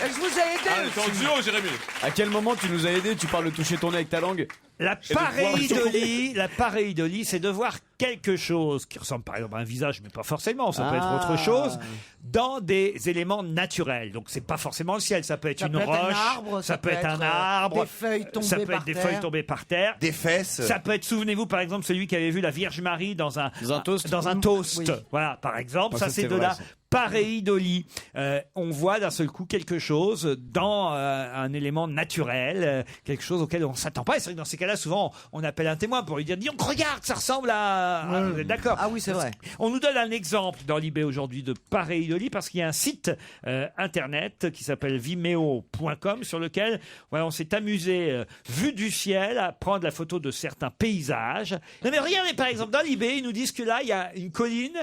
Je vous ai aidé. Allez, t'es en duo, Jérémy. À quel moment tu nous as aidé? Tu parles de toucher ton nez avec ta langue? La pareidolie, c'est de voir quelque chose qui ressemble par exemple à un visage, mais pas forcément, ça peut être autre chose, dans des éléments naturels. Donc c'est pas forcément le ciel, ça peut être Ça une peut être un roche, arbre, ça peut être un arbre, des feuilles tombées ça peut par être des terre. feuilles tombées par terre. Des fesses. Ça peut être, souvenez-vous par exemple, celui qui avait vu la Vierge Marie dans un toast. Oui. Voilà, par exemple, Ah, ça ça, c'est c'est de vrai, la ça. pareidolie. On voit d'un seul coup quelque chose dans un élément naturel, quelque chose auquel on s'attend pas. Et c'est vrai que dans ces cas-là, souvent, on appelle un témoin pour lui dire, dis donc, regarde, ça ressemble à... Vous êtes d'accord? Ah oui, c'est vrai. On nous donne un exemple dans l'IB aujourd'hui de pareidolie parce qu'il y a un site internet qui s'appelle vimeo.com sur lequel on s'est amusé, vu du ciel, à prendre la photo de certains paysages. Non mais regardez, par exemple, dans l'IB, ils nous disent que là, il y a une colline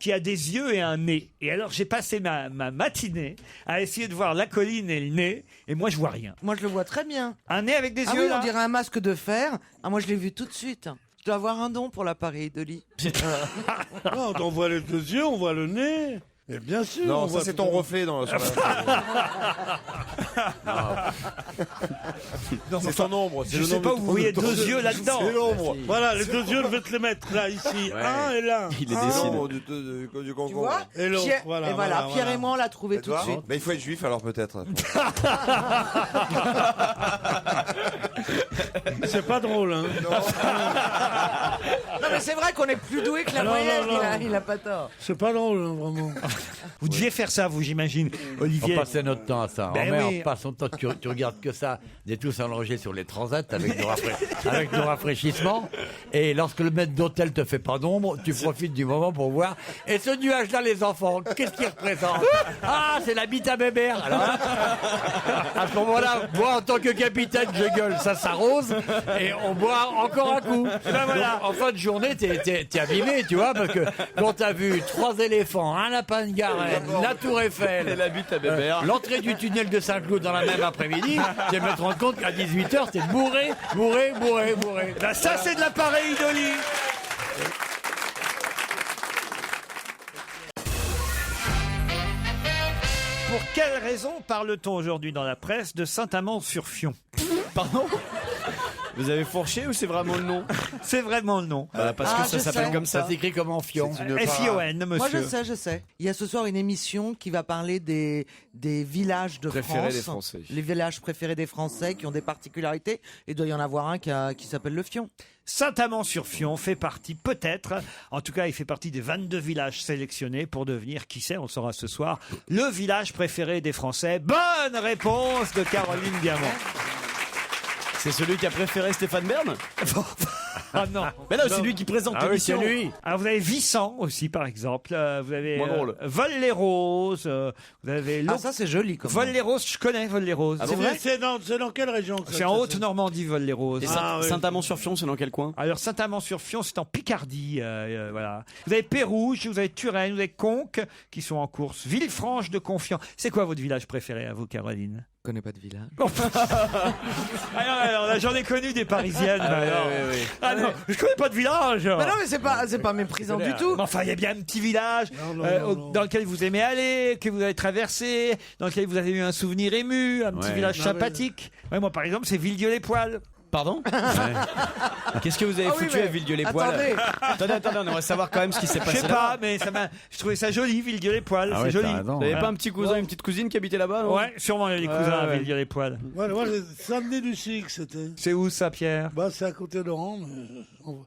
qui a des yeux et un nez. Et alors, j'ai passé ma matinée à essayer de voir la colline et le nez, et moi, je vois rien. Moi, je le vois très bien. Un nez avec des Ah yeux, oui, là on dirait un masque de fer. Ah, moi, je l'ai vu tout de suite. Je dois avoir un don pour la pareidolie. Non, on voit les deux yeux, on voit le nez. Et bien sûr. Non, on ça voit c'est tout ton ça. reflet dans. Sur la... C'est son ombre. Je sais pas où vous voyez 2 yeux là-dedans. C'est l'ombre. Voilà, les 2 yeux, je vais te les mettre là, ici. Ouais. Un et là. Il est Un. décidé. Du Tu vois Et l'autre, Pierre, voilà, et voilà, voilà, Pierre voilà. et moi, on l'a trouvé tout de suite. Il faut être juif alors peut-être. C'est pas drôle, hein. Non, mais c'est vrai qu'on est plus doué que la Non, moyenne, non, non. il a pas tort. C'est pas drôle, hein, vraiment. Vous deviez faire ça, vous, j'imagine, Olivier. On passait notre temps à ça. Ben oui. On passe son temps, tu regardes que ça. On est tous allongés sur les transats avec nos rafraîchissements. Et lorsque le maître d'hôtel te fait pas d'ombre, tu profites du moment pour voir. Et ce nuage-là, les enfants, qu'est-ce qu'il représente? Ah, c'est la bite à Bébert. Alors là, à ce moment-là, moi, en tant que capitaine, je gueule, ça s'arrose. Et on boit encore un coup. Et ben voilà. Donc, en fin de journée, t'es abîmé, tu vois, parce que quand t'as vu 3 éléphants, un lapin de Garenne, la Tour Eiffel, Et la bite à Bébert. l'entrée du tunnel de Saint-Cloud dans la même après-midi, tu vas te rendre compte qu'à 18h, t'es bourré. Ben, ça, c'est de l'appareil Dolly. Pour quelle raison parle-t-on aujourd'hui dans la presse de Saint-Amand-sur-Fion? Pardon? Vous avez fourché ou c'est vraiment le nom? C'est vraiment le nom. Parce que ça je s'appelle sais. comme ça. Ça s'écrit comme en fion. F-I-O-N, monsieur. Moi, je sais. Il y a ce soir une émission qui va parler des villages de Préférés France. des Français. Les villages préférés des Français qui ont des particularités. Il doit y en avoir un qui s'appelle le Fion. Saint-Amand-sur-Fion fait partie, peut-être, en tout cas, il fait partie des 22 villages sélectionnés pour devenir, qui sait, on le saura ce soir, le village préféré des Français. Bonne réponse de Caroline Diamant. C'est celui qui a préféré Stéphane Bern? Ah non. Mais là, c'est lui qui présente l'émission. c'est lui. Alors vous avez Vissant aussi, par exemple. Vous avez Moins drôle. Vol-les-Roses. Vous avez Ah, ça, c'est joli. Comme Vol-les-Roses, je connais Vol-les-Roses. C'est vrai. C'est dans quelle région que ça, C'est en ça, Haute-Normandie, Vol-les-Roses. Et oui. Saint-Amand-sur-Fion, c'est dans quel coin? Alors Saint-Amand-sur-Fion, c'est en Picardie, voilà. Vous avez Pérouge, vous avez Turenne, vous avez Conques qui sont en course. Villefranche de Confiant. C'est quoi votre village préféré à vous, Caroline? Je connais pas de village. Alors là, j'en ai connu des Parisiennes. oui. Ah non, je connais pas de village. Mais non, mais c'est pas méprisant du tout. Mais enfin, il y a bien un petit village dans lequel vous aimez aller, que vous avez traversé, dans lequel vous avez eu un souvenir ému, un petit village sympathique. Ouais, moi, par exemple, c'est Villedieu-les-Poils. Pardon? Qu'est-ce que vous avez foutu à Villedieu-les-Poils? Attendez, on va savoir quand même ce qui s'est Je passé sais là. pas, mais je trouvais ça joli, Villedieu-les-Poils. C'est joli. Vous n'avez pas un petit cousin, une petite cousine qui habitait là-bas? non Ouais, sûrement il y a des cousins à Villedieu-les-Poils. Voilà, Saint-Denis-du-Sic, c'était. C'est où ça, Pierre? Bah, c'est à côté de Rome.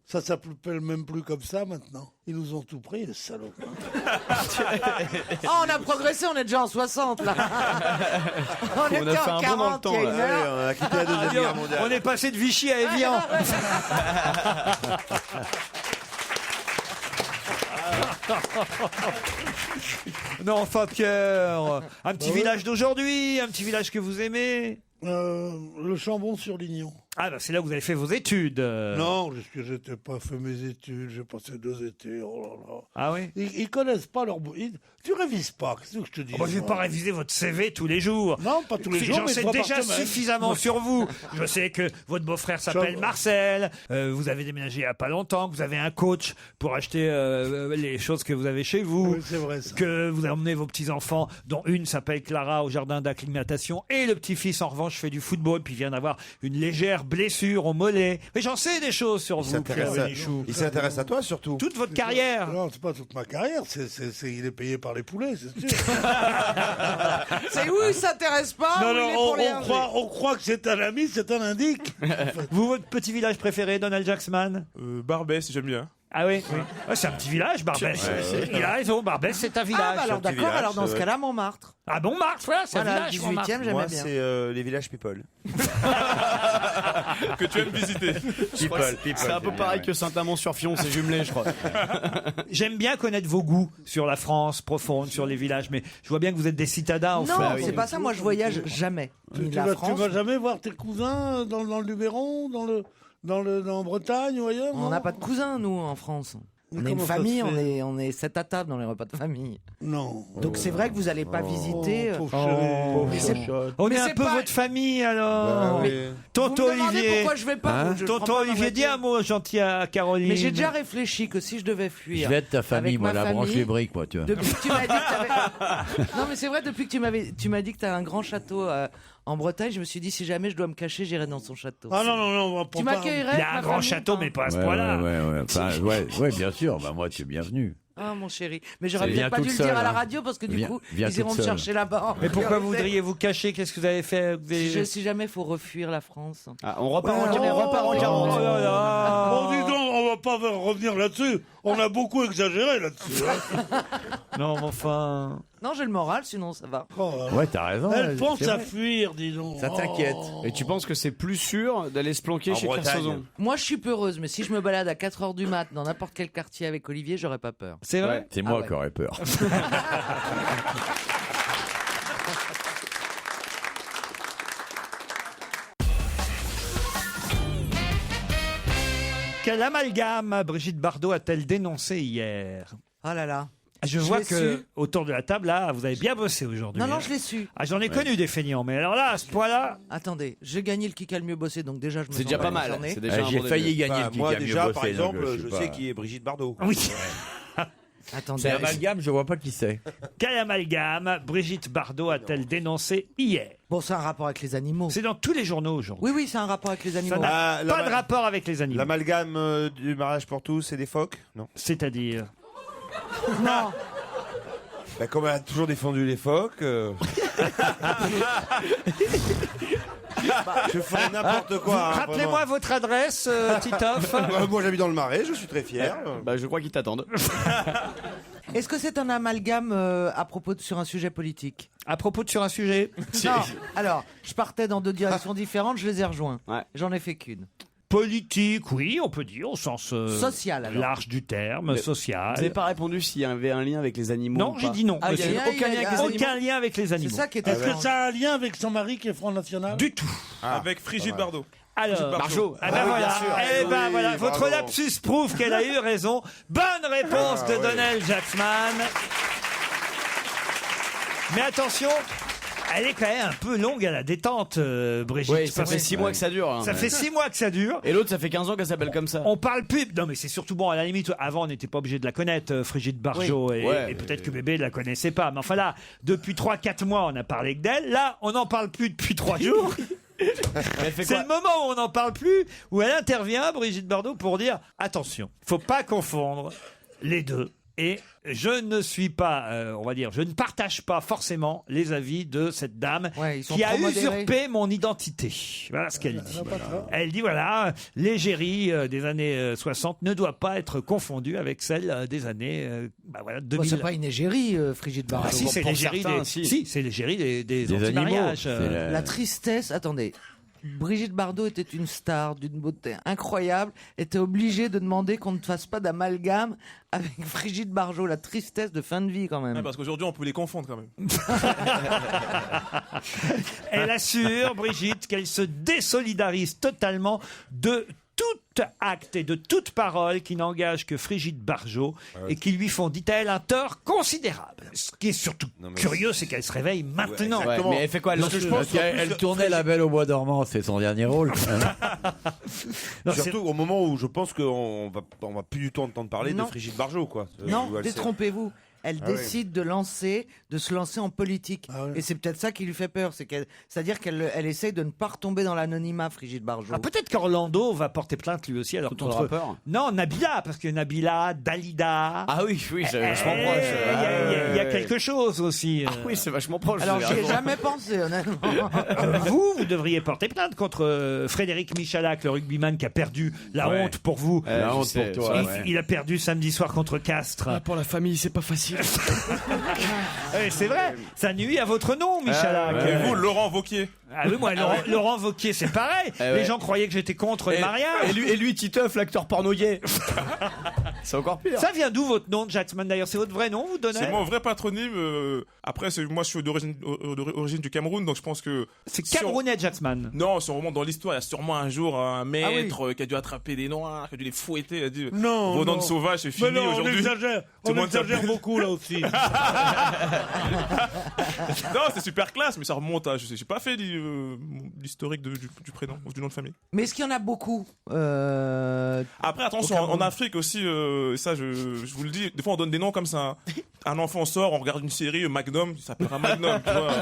Ça s'appelle même plus comme ça maintenant. Ils nous ont tout pris, les salauds. On a progressé, on est déjà en 60 là. On était a fait en un bond dans le 40 temps, il y a là. une heure. On a quitté la Deuxième Guerre mondiale. On est passé de Vichy à Évian. Non, enfin, Pierre, un petit village d'aujourd'hui, un petit village que vous aimez. Le Chambon-sur-Lignon. Ah, bah, c'est là où vous avez fait vos études. Non, parce que j'étais pas fait mes études, j'ai passé 2 étés. Oh là là. Ah oui? Ils connaissent pas leur. Tu révises pas, qu'est-ce que je te dis? Je vais pas réviser votre CV tous les jours. Non, pas tous les jours. J'en mais sais 3 par déjà semaine. suffisamment sur vous. Je sais que votre beau-frère s'appelle Marcel. Vous avez déménagé il y a pas longtemps. Que vous avez un coach pour acheter les choses que vous avez chez vous. Oui, c'est vrai ça. Que vous emmenez vos petits-enfants, dont une s'appelle Clara, au jardin d'acclimatation. Et le petit-fils, en revanche, fait du football, puis vient d'avoir une légère blessure au mollet. Mais j'en sais des choses sur vous, Pierre Bénichou. Il s'intéresse à toi surtout. Toute votre carrière. Non, c'est pas toute ma carrière. Il est payé par les poulets, c'est sûr. C'est où il s'intéresse pas Non, ou il est pour les non, on croit que c'est un ami, c'est un indique. Vous, votre petit village préféré, Donald Jacksman? Barbès, j'aime bien. Ah oui, oui. Ouais, c'est un petit village, Barbès. Il a raison, Barbès, c'est un village. Ah, bah alors d'accord, village, alors dans ce ouais. cas-là, Montmartre. Ah, Montmartre, voilà, c'est un Voilà, village, 18e, Montmartre. j'aimais Moi, bien. c'est les villages people. Que tu aimes visiter. C'est un peu pareil que Saint-Amand-sur-Fion, c'est jumelé, je crois. J'aime bien connaître vos goûts sur la France profonde, sur les villages, mais je vois bien que vous êtes des citadins, en Non, fait. c'est pas ça, moi je voyage jamais. Ni Tu la vas France. jamais voir tes cousins dans le Luberon, en Bretagne ou ailleurs? On non n'a pas de cousins, nous, en France. Mais On est une comment ça famille, se fait on est 7 à table dans les repas de famille. Non. Donc c'est vrai que vous n'allez pas visiter. Pauvre chéri. On Mais est un c'est peu pas- votre famille, alors. Bah, oui. Tonton Vous me demandez Olivier. pourquoi je vais pas, moi, je prends Tonton pas ma Olivier, dis voiture. un mot gentil à Caroline. Mais j'ai déjà réfléchi que si je devais fuir. Je vais être ta famille, avec moi, ma la branche famille, les briques, moi, tu vois. Depuis que tu m'as dit que t'avais... Non, mais c'est vrai, depuis que tu m'as dit que tu as un grand château en Bretagne. Je me suis dit, si jamais je dois me cacher, j'irai dans son château. Ah non, on va pas. Tu m'accueillerais? Il y a un grand château, mais pas à ce point-là. Ouais, bien sûr. Bah, moi, tu es bienvenu. Ah, mon chéri. Mais j'aurais Viens peut-être pas dû toute le dire seule, à la hein. radio parce que du coup, Viens ils iront toute me seule. chercher là-bas. Mais pourquoi vous voudriez vous cacher? Qu'est-ce que vous avez fait? Si jamais il faut refuir la France. Ah, on repart Ouais, on repart en 40. Oh là là. Bon, dis donc, on va pas revenir là-dessus. On a beaucoup exagéré là-dessus. hein. Non, mais enfin. Non, j'ai le moral, sinon ça va. Ouais, t'as raison. Elle pense c'est à vrai. fuir, dis donc. Ça t'inquiète. Et tu penses que c'est plus sûr d'aller se planquer En chez Bretagne. Kersozon? Moi, je suis peureuse, mais si je me balade à 4h du mat dans n'importe quel quartier avec Olivier, j'aurais pas peur. C'est vrai? Ouais. C'est moi ouais. qui aurais peur. Quel amalgame Brigitte Bardot a-t-elle dénoncé hier? Oh là là. Je Je vois l'ai que su. autour de la table, là, vous avez bien bossé aujourd'hui. Non, non, hein. je l'ai su. Ah, j'en ai connu des feignants, mais alors là, à ce point-là. Attendez, j'ai gagné le qui a le mieux bossé, donc déjà je me C'est sens déjà pas mal. concerné. C'est déjà un J'ai bon failli début. gagner Enfin, le moi, qui a mieux déjà, bossé, par donc, exemple, je je sais sais pas. qui est Brigitte Bardot. Oui. Attendez. C'est amalgame, je vois pas qui c'est. Quel amalgame Brigitte Bardot a-t-elle dénoncé hier? Bon, c'est un rapport avec les animaux. C'est dans tous les journaux aujourd'hui. Oui, oui, c'est un rapport avec les animaux. Ça n'a pas de rapport avec les animaux. L'amalgame du mariage pour tous et des phoques? Non. C'est-à-dire? Non. Bah, comme elle a toujours défendu les phoques. Je ferais n'importe quoi. hein, Rappelez-moi votre adresse, Titoff. vraiment. Moi, j'habite dans le Marais, je suis très fier. Bah, je crois qu'ils t'attendent. Est-ce que c'est un amalgame à propos sur un sujet politique? À propos de sur un sujet? Non. Alors, je partais dans deux directions différentes, je les ai rejoints. Ouais. J'en ai fait qu'une. Politique, oui, on peut dire au sens Social, alors. large du terme, Mais social. Vous n'avez pas répondu s'il y avait un lien avec les animaux? Non, ou j'ai pas? dit non. Ah, il y monsieur. a aucun lien avec les animaux? Aucun lien avec les C'est animaux. ça qui est Est-ce que étrange. ça a un lien avec son mari qui est Front National? Du tout. Avec Frigide Bardot. Alors, Marjo. ah ben Ah oui, voilà, bien sûr. eh ben Oui, voilà, votre bravo. lapsus prouve qu'elle a eu raison. Bonne réponse de ouais. Donnel Jacksman. Mais attention, elle est quand même un peu longue à la détente, Brigitte. Oui, ça fait 6 mois que ça dure. hein. Ça fait 6 mois que ça dure. Et l'autre, ça fait 15 ans qu'elle s'appelle comme ça. On parle plus. Non, mais c'est surtout bon, à la limite, avant, on n'était pas obligé de la connaître, Brigitte Bardot. Oui. Et, Ouais. et peut-être que bébé ne la connaissait pas. Mais enfin là, depuis 3-4 mois, on a parlé que d'elle. Là, on n'en parle plus depuis 3 jours. Elle fait C'est quoi? le moment où on n'en parle plus, où elle intervient, Brigitte Bardot, pour dire attention, faut pas confondre les deux. Et je ne suis pas, on va dire, je ne partage pas forcément les avis de cette dame Ouais, ils sont qui a trop modérés. usurpé mon identité. Voilà ce qu'elle dit. Elle dit voilà, l'égérie des années 60 ne doit pas être confondue avec celle des années voilà, 2000. Bon, c'est pas une égérie, Frigide Bardot. Ah, si, c'est pour l'égérie certains, des, si. c'est l'égérie des Des anti-mariages. animaux. C'est La tristesse, attendez. Brigitte Bardot était une star d'une beauté incroyable, était obligée de demander qu'on ne fasse pas d'amalgame avec Brigitte Bardot. La tristesse de fin de vie, quand même. Ouais, parce qu'aujourd'hui, on peut les confondre quand même. Elle assure, Brigitte, qu'elle se désolidarise totalement de tout acte et de toute parole qui n'engage que Brigitte Bardot et qui lui font, dit-elle, un tort considérable. Ce qui est surtout curieux, c'est qu'elle se réveille maintenant. Ouais, mais elle fait quoi? Parce que je pense Elle tournait La Belle au Bois dormant, c'est son dernier rôle. Non, Surtout au moment où je pense qu'on va plus du tout entendre parler Non. de Frigide Bardot, quoi. Non, Où elle s'est- détrompez-vous. Elle Ah oui. décide de se lancer en politique. Ah oui. Et c'est peut-être ça qui lui fait peur. C'est-à-dire qu'elle essaye de ne pas retomber dans l'anonymat, Brigitte Bardot. Ah, peut-être qu'Orlando va porter plainte lui aussi. Alors Contre le contre rappeur? Non, Nabila, parce que Nabila, Dalida. Ah oui, oui, c'est vachement Eh, proche. Il y a quelque chose aussi. Ah oui, c'est vachement proche. Alors vous j'y avez ai raison. jamais pensé, honnêtement. Vous devriez porter plainte contre Frédéric Michalak, le rugbyman qui a perdu la Ouais. honte pour vous. La honte pour toi. Il, ouais. il a perdu samedi soir contre Castres. Pour la famille, c'est pas facile. C'est vrai, ça nuit à votre nom, Michalak. Et vous, Laurent Wauquiez? Ah oui, moi, Laurent Wauquiez, c'est pareil. ouais. Les gens croyaient que j'étais contre le mariage. Et lui, Titeuf, l'acteur porno gay. C'est encore pire. Ça vient d'où votre nom, Jacksman, d'ailleurs? C'est votre vrai nom, vous donnez? C'est mon vrai patronyme. Après, moi, je suis d'origine du Cameroun, donc je pense que. C'est Camerounais, Jacksman. Non, si on remonte dans l'histoire, il y a sûrement un jour un maître qui a dû attraper des noirs, qui a dû les fouetter, il a dit Non, vos non. noms de sauvages, c'est Mais fini non, on aujourd'hui. exagère. Tout le On monde exagère s'appelle- beaucoup là aussi. Non, c'est super classe, mais ça remonte à. J'ai pas fait l'historique du prénom ou du nom de famille. Mais est-ce qu'il y en a beaucoup Après, attention, en Afrique aussi, ça, je vous le dis, des fois on donne des noms comme ça. Un enfant sort, on regarde une série, Magnum, ça s'appellera Magnum, tu vois.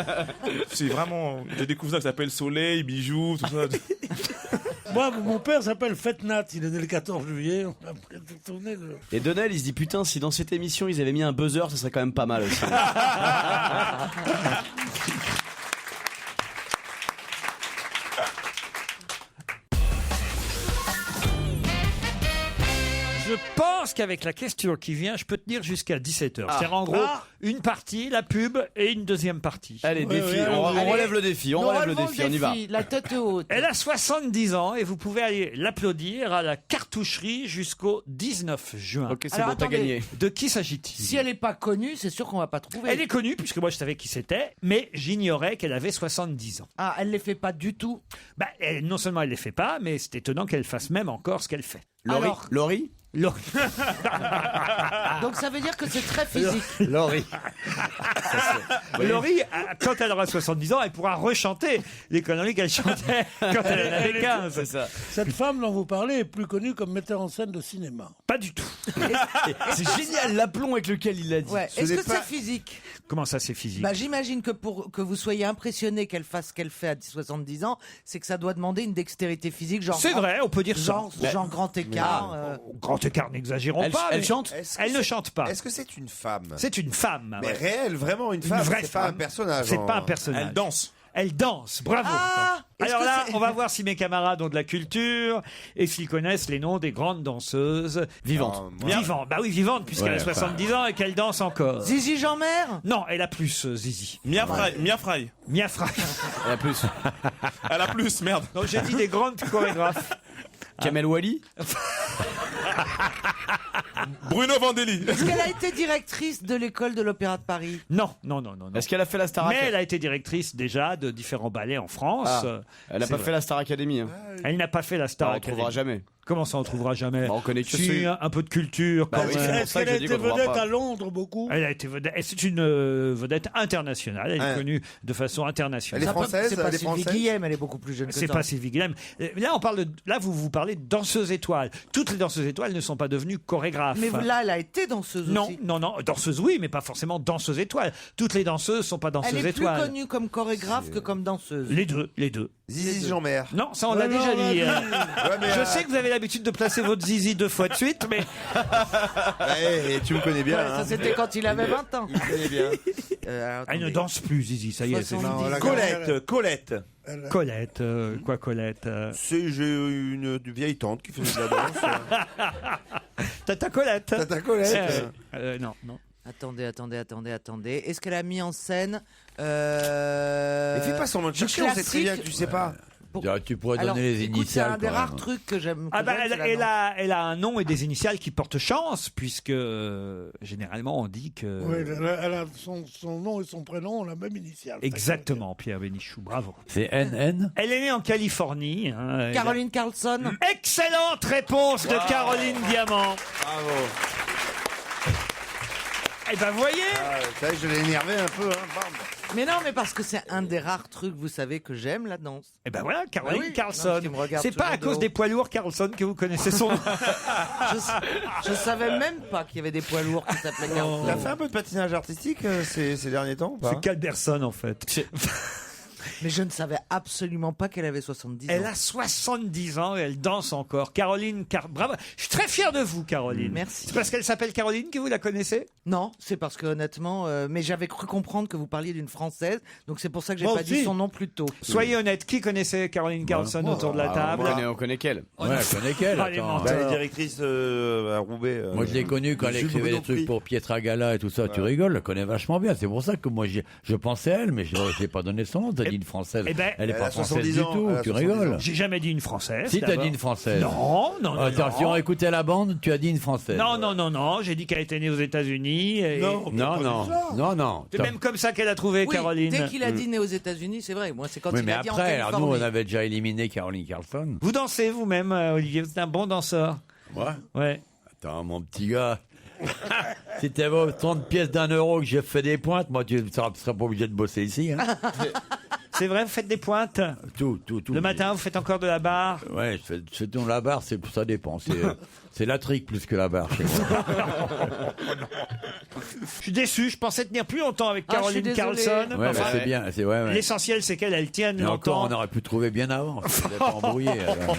C'est vraiment. J'ai découvert ça qui s'appelle Soleil, Bijoux, tout ça. Moi, mon père s'appelle Fetnat, il est né le 14 juillet. Et Donnel, il se dit putain, si dans cette émission ils avaient mis un buzzer, ce serait quand même pas mal aussi. Je pense qu'avec la question qui vient, je peux tenir jusqu'à 17h. C'est en gros une partie, la pub et une deuxième partie. Allez, défi, on relève le défi, on relève le défi, on y va. La tête haute. Elle a 70 ans et vous pouvez aller l'applaudir à la cartoucherie jusqu'au 19 juin. Ok, c'est bon, t'as gagné. De qui s'agit-il? Si elle n'est pas connue, c'est sûr qu'on va pas trouver. Elle est connue, puisque moi je savais qui c'était, mais j'ignorais qu'elle avait 70 ans. Ah, elle les fait pas du tout. Bah, non seulement elle les fait pas, mais c'est étonnant qu'elle fasse même encore ce qu'elle fait. Laurie Donc ça veut dire que c'est très physique. Laurie. Laurie, quand elle aura 70 ans, elle pourra rechanter les conneries qu'elle chantait quand elle en avait 15. C'est ça. Cette femme dont vous parlez est plus connue comme metteur en scène de cinéma. Pas du tout. C'est génial l'aplomb avec lequel il l'a dit. Ouais. Est-ce que c'est physique? Comment ça, c'est physique? Bah, j'imagine que pour que vous soyez impressionné qu'elle fasse ce qu'elle fait à 70 ans, c'est que ça doit demander une dextérité physique. Genre C'est vrai, on peut dire ça. Genre grand écart. Grand écart, n'exagérons pas. Elle chante? Elle ne chante pas. Est-ce que c'est une femme? C'est une femme. Mais réelle, vraiment une femme. vraie C'est pas un femme. personnage. C'est pas un personnage. Elle danse. Elle danse, bravo. Alors que là, c'est- on va voir si mes camarades ont de la culture et s'ils connaissent les noms des grandes danseuses vivantes. Vivantes, bah oui, vivantes, puisqu'elle a 70 ans et qu'elle danse encore. Zizi Jeanmer? Non, elle a plus, Zizi. Mia Fry. Mia Fry. Elle a plus. Elle a plus, merde. Donc j'ai dit des grandes chorégraphes. Kamel Wally. Bruno Vandelli. Est-ce qu'elle a été directrice de l'école de l'Opéra de Paris? Non. Est-ce qu'elle a fait la Star Mais Academy? elle a été directrice déjà de différents ballets en France. Elle n'a C'est pas vrai. fait la Star Academy. Hein. Elle n'a pas fait la Star On ne Academy. trouvera jamais. Comment ça, on trouvera jamais? On connaît que Si, celui- un peu de culture quand oui, même. c'est pour Est-ce ça que qu'elle a je dis été qu'on trouvera vedette pas. à Londres beaucoup? Elle a été vedette. Et c'est une vedette internationale. Elle est connue de façon internationale. Elle est française? C'est pas Elle est Sylvie française? Guillem, elle est beaucoup plus jeune que ça. C'est pas Sylvie Guillem. Là, vous parlez de danseuses étoiles. Toutes les danseuses étoiles ne sont pas devenues chorégraphes. Mais là, elle a été danseuse non, aussi. non, danseuse oui, mais pas forcément danseuse étoile. Toutes les danseuses sont pas danseuses Elle est étoiles. plus connue comme chorégraphe que comme danseuse. Les deux. Zizi Jeanmer. Non, ça on l'a déjà dit. Je sais que vous avez l'habitude de placer votre zizi 2 fois de suite, mais Tu me connais bien. Ouais, ça c'était quand il avait 20 ans. Il me connaît bien. elle ne danse plus, Zizi. Ça y est, c'est 70. Colette. Colette. Quoi, Colette J'ai une vieille tante qui faisait de la danse. Tata Colette. Tata Colette. Non. Attendez. Est-ce qu'elle a mis en scène Mais fais pas semblant de chercher, on sait très bien que tu sais pas. Tu pourrais Alors, donner les écoute, c'est initiales. un des quand rares même. trucs que j'aime. Ah bah, elle a un nom et des initiales qui portent chance, puisque généralement on dit que... Oui, elle a son nom et son prénom ont la même initiale. Exactement, Pierre Bénichou, bravo. C'est NN. Elle est née en Californie. hein, Caroline Carlson. Excellente réponse de Caroline Diamant. Bravo. Eh ben, voyez Ça y est, je l'ai énervé un peu. Hein. Bam. Mais non, mais parce que c'est un des rares trucs, vous savez, que j'aime, la danse. Eh ben voilà, Caroline Ah oui, Carlson. non, parce qu'il me regarde C'est pas à toujours de cause haut. des poids lourds Carlson que vous connaissez son nom. Je savais même pas qu'il y avait des poids lourds qui s'appelaient Carlson. T'as fait un peu de patinage artistique ces derniers temps ou pas? C'est Calderson en fait. Mais je ne savais absolument pas qu'elle avait 70 ans. Elle a 70 ans et elle danse encore. Bravo. Je suis très fier de vous, Caroline. Merci. C'est parce qu'elle s'appelle Caroline que vous la connaissez? Non, c'est parce que honnêtement, mais j'avais cru comprendre que vous parliez d'une Française, donc c'est pour ça que j'ai Moi pas aussi. dit son nom plus tôt. Soyez honnête, qui connaissait Caroline Carlson autour de la table? On connaît quelle? Ouais, je connais qu'elle. Ah, les attends. menteurs. Elle est directrice à Roubaix. Moi, je l'ai connue quand elle Jules écrivait des Bruno trucs Prix. pour Pietragala et tout ça. Tu rigoles, je la connais vachement bien. C'est pour ça que moi, je pensais à elle, mais je n'ai pas donné son nom. T'as dit une française. Eh ben, Elle n'est elle pas a française 70 du ans, tout. elle a Tu 70 rigoles. ans. J'ai jamais dit une Française. Si, t'as d'abord. dit une française. Non. Attends, si on écoutait la bande, tu as dit une française. Non. J'ai dit qu'elle était née aux États-Unis. Et... Non. C'est même comme ça qu'elle a trouvé Oui, Caroline. dès qu'il a dit né aux États-Unis, c'est vrai. Moi, c'est quand Oui, il mais a dit en après, alors nous, Californie. on avait déjà éliminé Caroline Carlson. Vous dansez vous-même, Olivier. Vous êtes un bon danseur. Moi Ouais. Attends, mon petit gars. Si tu avais 30 pièces d'1 € que j'ai fait des pointes, moi, tu ne seras pas obligé de bosser ici. Hein. C'est vrai, vous faites des pointes? Tout. Le matin, vous faites encore de la barre? Ouais, je fais dans la barre, ça dépend. C'est la trique plus que la barre chez moi. Je suis déçu, je pensais tenir plus longtemps avec Caroline Carlson. Ouais, Enfin, c'est bien. Ouais. L'essentiel, c'est qu'elle tienne Et longtemps. encore, on aurait pu trouver bien avant. On n'est pas embrouillé. Alors.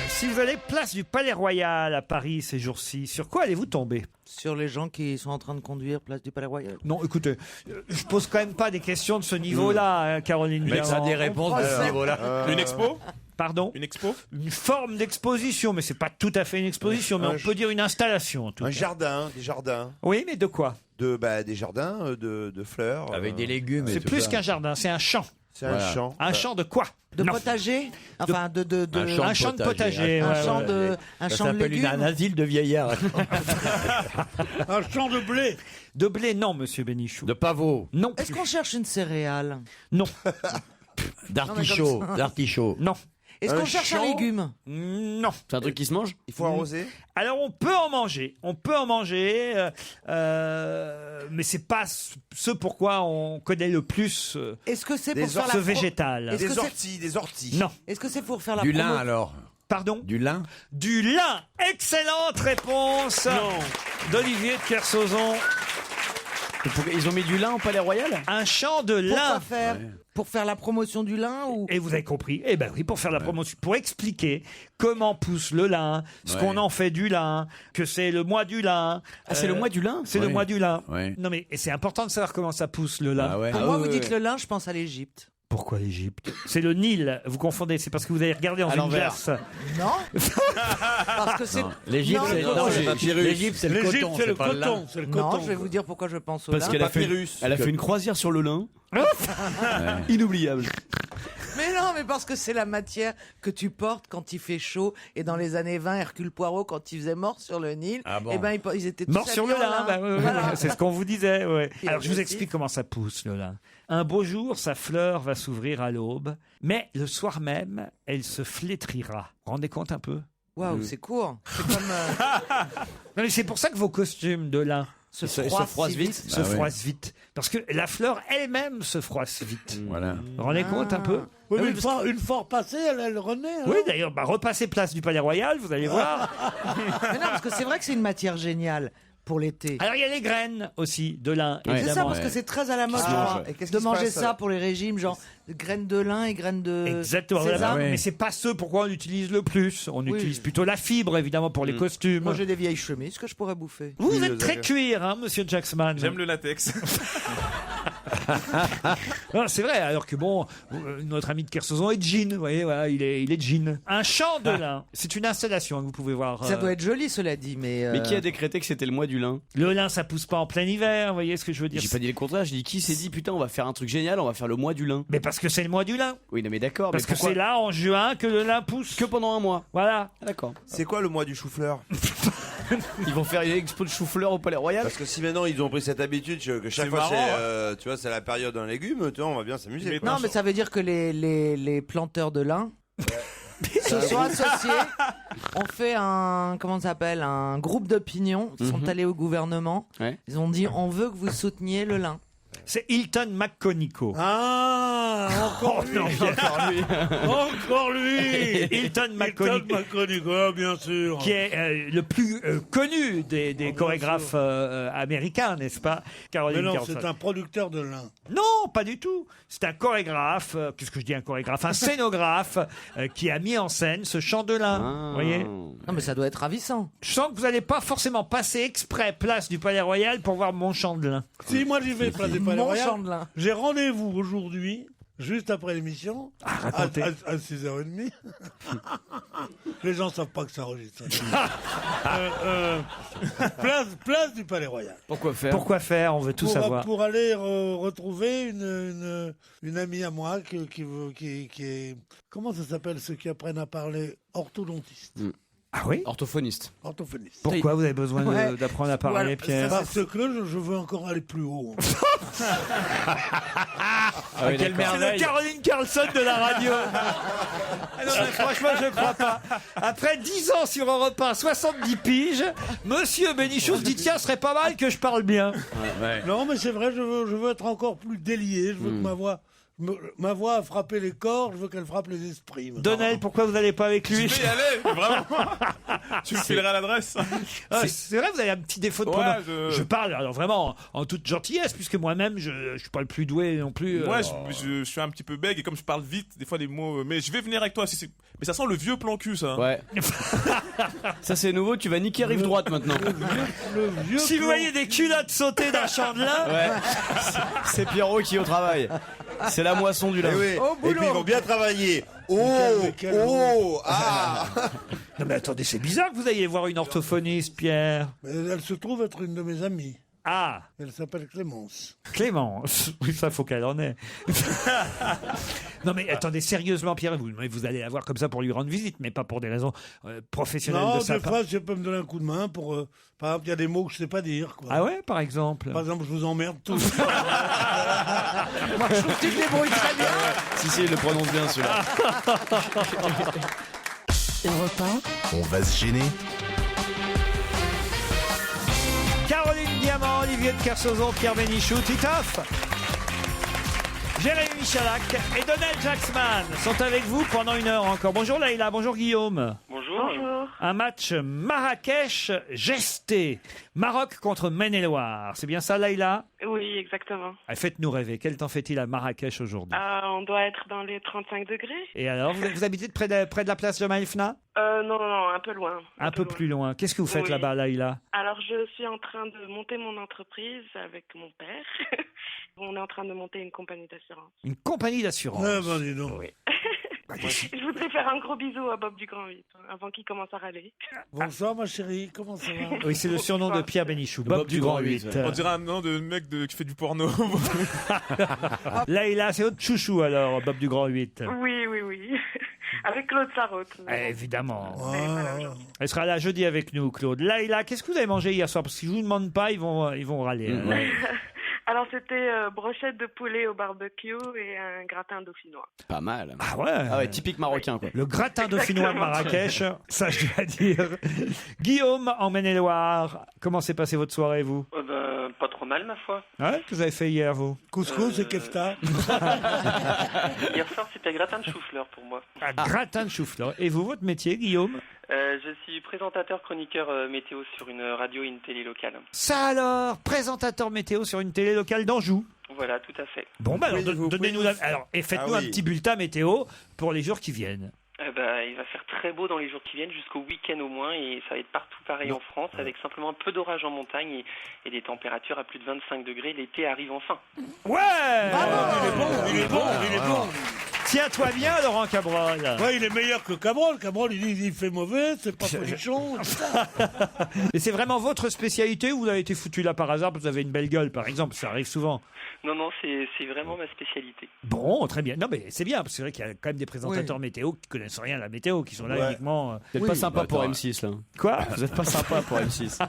Si vous allez place du Palais Royal à Paris ces jours-ci, sur quoi allez-vous tomber? Sur les gens qui sont en train de conduire place du Palais Royal. Non, écoutez, je pose quand même pas des questions de ce niveau-là, hein, Caroline. Mais ça a des réponses de ce niveau-là. Une expo? Pardon? Une expo? Une forme d'exposition, mais c'est pas tout à fait une exposition, mais on peut dire une installation. En tout cas. Jardin, des jardins. Oui, mais de quoi? Des jardins de fleurs. Avec des légumes. C'est plus qu'un jardin, c'est un champ. C'est un champ. Un champ de quoi? De potager? Enfin, un champ de potager. Un champ Ça de s'appelle légumes. un asile de vieillards. Un champ de blé. De blé, non, monsieur Bénichou. De pavot. Non. Est-ce qu'on cherche une céréale? Non. D'artichaut. Non. Est-ce qu'on cherche un légume? Non. C'est un truc qui se mange? Il faut arroser? Alors on peut en manger, mais c'est pas ce pourquoi on connaît le plus Est-ce que c'est Des pour faire ce la végétal. Est-ce que c'est- Des orties. Non. Est-ce que c'est pour faire la Du promo- lin alors. Pardon? Du lin. Du lin. Excellente réponse d'Olivier de Kersauzon. Ils ont mis du lin au Palais Royal? Un champ de Pourquoi lin. faire? Pour faire la promotion du lin ou Et vous avez compris. Eh ben oui, pour faire la promotion, pour expliquer comment pousse le lin, ce qu'on en fait du lin, que c'est le mois du lin. Ah, c'est le mois du lin? C'est le mois du lin. Ouais. Non mais c'est important de savoir comment ça pousse le lin. Ah ouais. Pour moi, vous dites le lin, je pense à l'Égypte. Pourquoi l'Égypte? C'est le Nil. Vous confondez. C'est parce que vous avez regardé dans À une l'envers. glace. Non. Parce que c'est. L'Égypte, Non, c'est non, l'Égypte, c'est le L'Égypte, coton. c'est le pas lin. coton. C'est le Non, coton. je vais vous dire pourquoi je pense au Parce lin. qu'elle a fait Papyrus. une croisière sur le lin. Inoubliable. Mais non, mais parce que c'est la matière que tu portes quand il fait chaud. Et dans les années 20, Hercule Poirot, quand il faisait mort sur le Nil, Ah bon. eh ben, ils étaient tous Mort sur le habillés en lin. Bah, oui, oui, Voilà. c'est ce qu'on vous disait. Ouais. Et Alors je vous aussi- explique comment ça pousse le lin. Un beau jour, sa fleur va s'ouvrir à l'aube, mais le soir même, elle se flétrira. Vous vous rendez compte un peu? Waouh, c'est court. C'est comme. Non, mais c'est pour ça que vos costumes de lin se froissent vite. se froissent vite. Parce que la fleur elle-même se froisse vite. Voilà. Vous vous rendez compte un peu? Oui, mais une fois repassée, elle renaît. hein. Oui, d'ailleurs, repassez place du Palais Royal, vous allez voir. Mais non, parce que c'est vrai que c'est une matière géniale pour l'été. Alors, il y a les graines aussi de lin, C'est ça, évidemment. parce que c'est très à la mode, Ah, je crois, et qu'est-ce de qui se manger passe, ça pour les régimes, genre graines de lin et graines de Exactement. sésame. Voilà. ouais. Mais c'est pas ce pourquoi on utilise le plus. On Oui. utilise plutôt la fibre, évidemment, pour les costumes. Moi, j'ai des vieilles chemises que je pourrais bouffer. Vous êtes très cuir, hein, monsieur Jacksman. J'aime le latex. Non, c'est vrai, alors que bon, notre ami de Kersauzon est jean, vous voyez, voilà, il est jean. Un champ de lin, c'est une installation que vous pouvez voir. Ça doit être joli, cela dit, mais. Mais qui a décrété que c'était le mois du lin? Le lin, ça pousse pas en plein hiver, vous voyez ce que je veux dire? J'ai pas dit le contraire, j'ai dit qui s'est dit putain on va faire un truc génial, on va faire le mois du lin. Mais parce que c'est le mois du lin. Oui non mais d'accord, Parce mais que pourquoi c'est là, en juin, que le lin pousse. que pendant un mois. Voilà. Ah, d'accord. C'est quoi le mois du chou-fleur? Ils vont faire une expo de chou-fleur au Palais Royal. Parce que si maintenant ils ont pris cette habitude que chaque C'est fois marrant, c'est tu vois c'est la période d'un légume, tu vois, on va bien s'amuser. quoi. Non, mais ça veut dire que les planteurs de lin se sont associés, ont fait comment ça s'appelle, un groupe d'opinion, ils sont allés au gouvernement, Ouais. ils ont dit on veut que vous souteniez le lin. C'est Hilton McConico. Ah, encore lui. Encore lui. Hilton McConico. McConico, bien sûr. Qui est le plus connu des chorégraphes américains, n'est-ce pas, Caroline Mais non, Carlson? c'est un producteur de lin. Non, pas du tout. C'est un chorégraphe, qu'est-ce que je dis un chorégraphe? Un scénographe qui a mis en scène ce chant de lin. Vous voyez? Non, mais ça doit être ravissant. Je sens que vous n'allez pas forcément passer exprès place du Palais Royal pour voir mon chant de lin. Si, moi j'y vais, place du Palais Mon Royal. champ de lin. J'ai rendez-vous aujourd'hui, juste après l'émission, racontez. à 6h30. Les gens savent pas que ça enregistre. Place du Palais Royal. Pourquoi faire? Pourquoi faire? On veut tout savoir. Pour aller retrouver une amie à moi qui est... Comment ça s'appelle ceux qui apprennent à parler? Orthodontiste. Ah oui? Orthophoniste. Orthophoniste. Pourquoi vous avez besoin d'apprendre à parler, Pierre? Parce que je veux encore aller plus haut. Quelle merveille! C'est le Caroline Carlson de la radio. Non, mais franchement, je ne crois pas. Après 10 ans sur Europe 1, 70 piges, Monsieur Bénichou se dit tiens, ce serait pas mal que je parle bien. Non, mais c'est vrai, je veux être encore plus délié. Je veux que ma voix a frappé les corps, je veux qu'elle frappe les esprits. Donnel, pourquoi vous n'allez pas avec lui? Je vais y aller, vraiment. Tu me fileras l'adresse. C'est vrai, vous avez un petit défaut de pronom. Je parle alors vraiment en toute gentillesse, puisque moi-même, je ne suis pas le plus doué non plus. Ouais, je suis un petit peu bègue et comme je parle vite, des fois des mots. Mais je vais venir avec toi. Mais ça sent le vieux plan cul, ça. Ouais. Ça, c'est nouveau, tu vas niquer rive droite maintenant. Si vous voyez des culottes sauter d'un champ de lin. Ouais. C'est Pierrot qui est au travail. C'est la moisson du lin. Et puis ils vont bien travailler. Ah. Non mais attendez, c'est bizarre que vous ayez voir une orthophoniste, Pierre. Mais elle se trouve être une de mes amies. Ah. Elle s'appelle Clémence. Clémence. Oui, ça faut qu'elle en ait. Non mais attendez, sérieusement, Pierre, vous allez la voir comme ça pour lui rendre visite, mais pas pour des raisons professionnelles de sa part. Non, des fois, je peux me donner un coup de main pour... par exemple, il y a des mots que je sais pas dire. Quoi. Ah ouais, par exemple? Par exemple, je vous emmerde tous. Moi, je trouve qu'il se débrouille très bien. Si, il le prononce bien, celui-là. Europe 1. On va se gêner. Caroline Diamant, Olivier de Kersauzon, Pierre Bénichou, Titoff, Jérémy Michalak et Donald Jacksman sont avec vous pendant 1 heure encore. Bonjour Laïla, bonjour Guillaume. Bonjour. Un match Marrakech-Gesté. Maroc contre Maine-et-Loire. C'est bien ça Laïla? Oui, exactement. Faites-nous rêver. Quel temps fait-il à Marrakech aujourd'hui? On doit être dans les 35 degrés. Et alors, vous habitez près de la place Jamal Fna? Non, un peu loin. Un peu plus loin. Qu'est-ce que vous faites là-bas, Laïla? Alors, je suis en train de monter mon entreprise avec mon père. On est en train de monter une compagnie d'assurance. Une compagnie d'assurance? Ah ben dis donc. Oui. Je voudrais faire un gros bisou à Bob du Grand 8 avant qu'il commence à râler. Bonsoir ma chérie, comment ça va? Oui, c'est le surnom de Pierre Bénichou, Bob du Grand 8. On dirait un nom de mec qui fait du porno. Laïla, c'est votre chouchou alors, Bob du Grand 8. Oui. Avec Claude Sarraute. Évidemment. Elle sera là jeudi avec nous, Claude. Laïla, qu'est-ce que vous avez mangé hier soir? Parce que si je vous demande pas, ils vont râler. Alors, c'était brochette de poulet au barbecue et un gratin dauphinois. Pas mal. Ah ouais, typique marocain, quoi. Le gratin dauphinois de Marrakech, ça je dois dire. Guillaume, en Maine-et-Loire, comment s'est passée votre soirée, vous? Pas trop mal, ma foi. Ouais, qu'est-ce que vous avez fait hier, vous? Couscous et kefta. Hier soir, c'était gratin de chou-fleur pour moi. Gratin de chou-fleur. Et vous, votre métier, Guillaume? Je suis présentateur chroniqueur météo sur une radio et une télé locale. Ça alors, présentateur météo sur une télé locale d'Anjou. Voilà, tout à fait. Bon, bah alors, donnez-nous et faites-nous un petit bulletin météo pour les jours qui viennent. Il va faire très beau dans les jours qui viennent, jusqu'au week-end au moins, et ça va être partout pareil en France, avec simplement un peu d'orage en montagne et des températures à plus de 25 degrés. L'été arrive enfin. Ouais! Il est bon. Tiens-toi bien, Laurent Cabrol. Ouais, il est meilleur que Cabrol. Cabrol, il fait mauvais, c'est pas folichon. Et c'est vraiment votre spécialité ou vous avez été foutu là par hasard parce que vous avez une belle gueule, par exemple? Ça arrive souvent. Non, c'est vraiment ma spécialité. Bon, très bien. Non, mais c'est bien, parce que c'est vrai qu'il y a quand même des présentateurs météo qui connaissent rien à la météo, qui sont là uniquement... Vous n'êtes pas sympa pour M6, là. Quoi? Vous n'êtes pas sympa pour M6.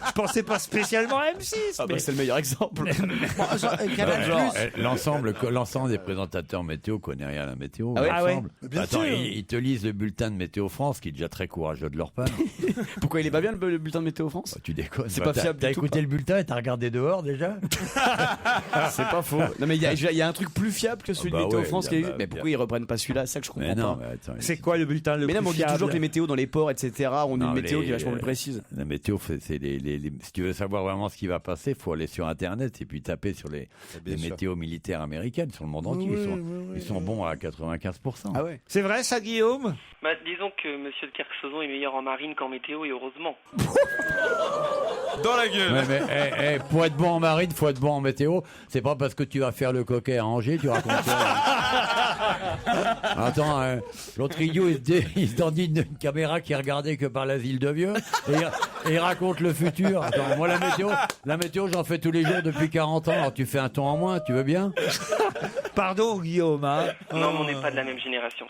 Je pensais pas spécialement à M6. Mais... c'est le meilleur exemple. L'ensemble des présentateurs météo connaît rien à la météo. Ah ouais. Bien Attends, sûr. ils te lisent le bulletin de Météo France, qui est déjà très courageux de leur part. Pourquoi il est pas bien le bulletin de Météo France? Tu déconnes. C'est pas fiable. T'as écouté le bulletin et t'as regardé dehors déjà? C'est pas faux. Non mais il y a un truc plus fiable que celui de Météo France qui existe. Mais pourquoi ils reprennent pas celui-là? C'est ça que je comprends pas. C'est quoi le bulletin le plus fiable? Mais non, on dit toujours que les météos dans les ports, etc. ont une météo qui est vachement plus précise. La météo, c'est si tu veux savoir vraiment ce qui va passer, faut aller sur Internet et puis taper sur les météos militaires américaines sur le monde entier. Ils sont bons à 95%. Ah ouais. C'est vrai ça, Guillaume? Disons que Monsieur de Kersauzon est meilleur en marine qu'en météo, et heureusement. Dans la gueule. Ouais, mais pour être bon en marine, faut être bon en météo. C'est pas parce que tu vas faire le coquet à Angers, tu racontes ça. Attends, l'autre idiot, il se dandine une caméra qui est regardée que par l'asile de vieux. Et il raconte le futur. Attends, moi, la météo, j'en fais tous les jours depuis 40 ans. Alors, tu fais un ton en moins, tu veux bien? Pardon, Guillaume. Hein. Non, mais on n'est pas de la même génération.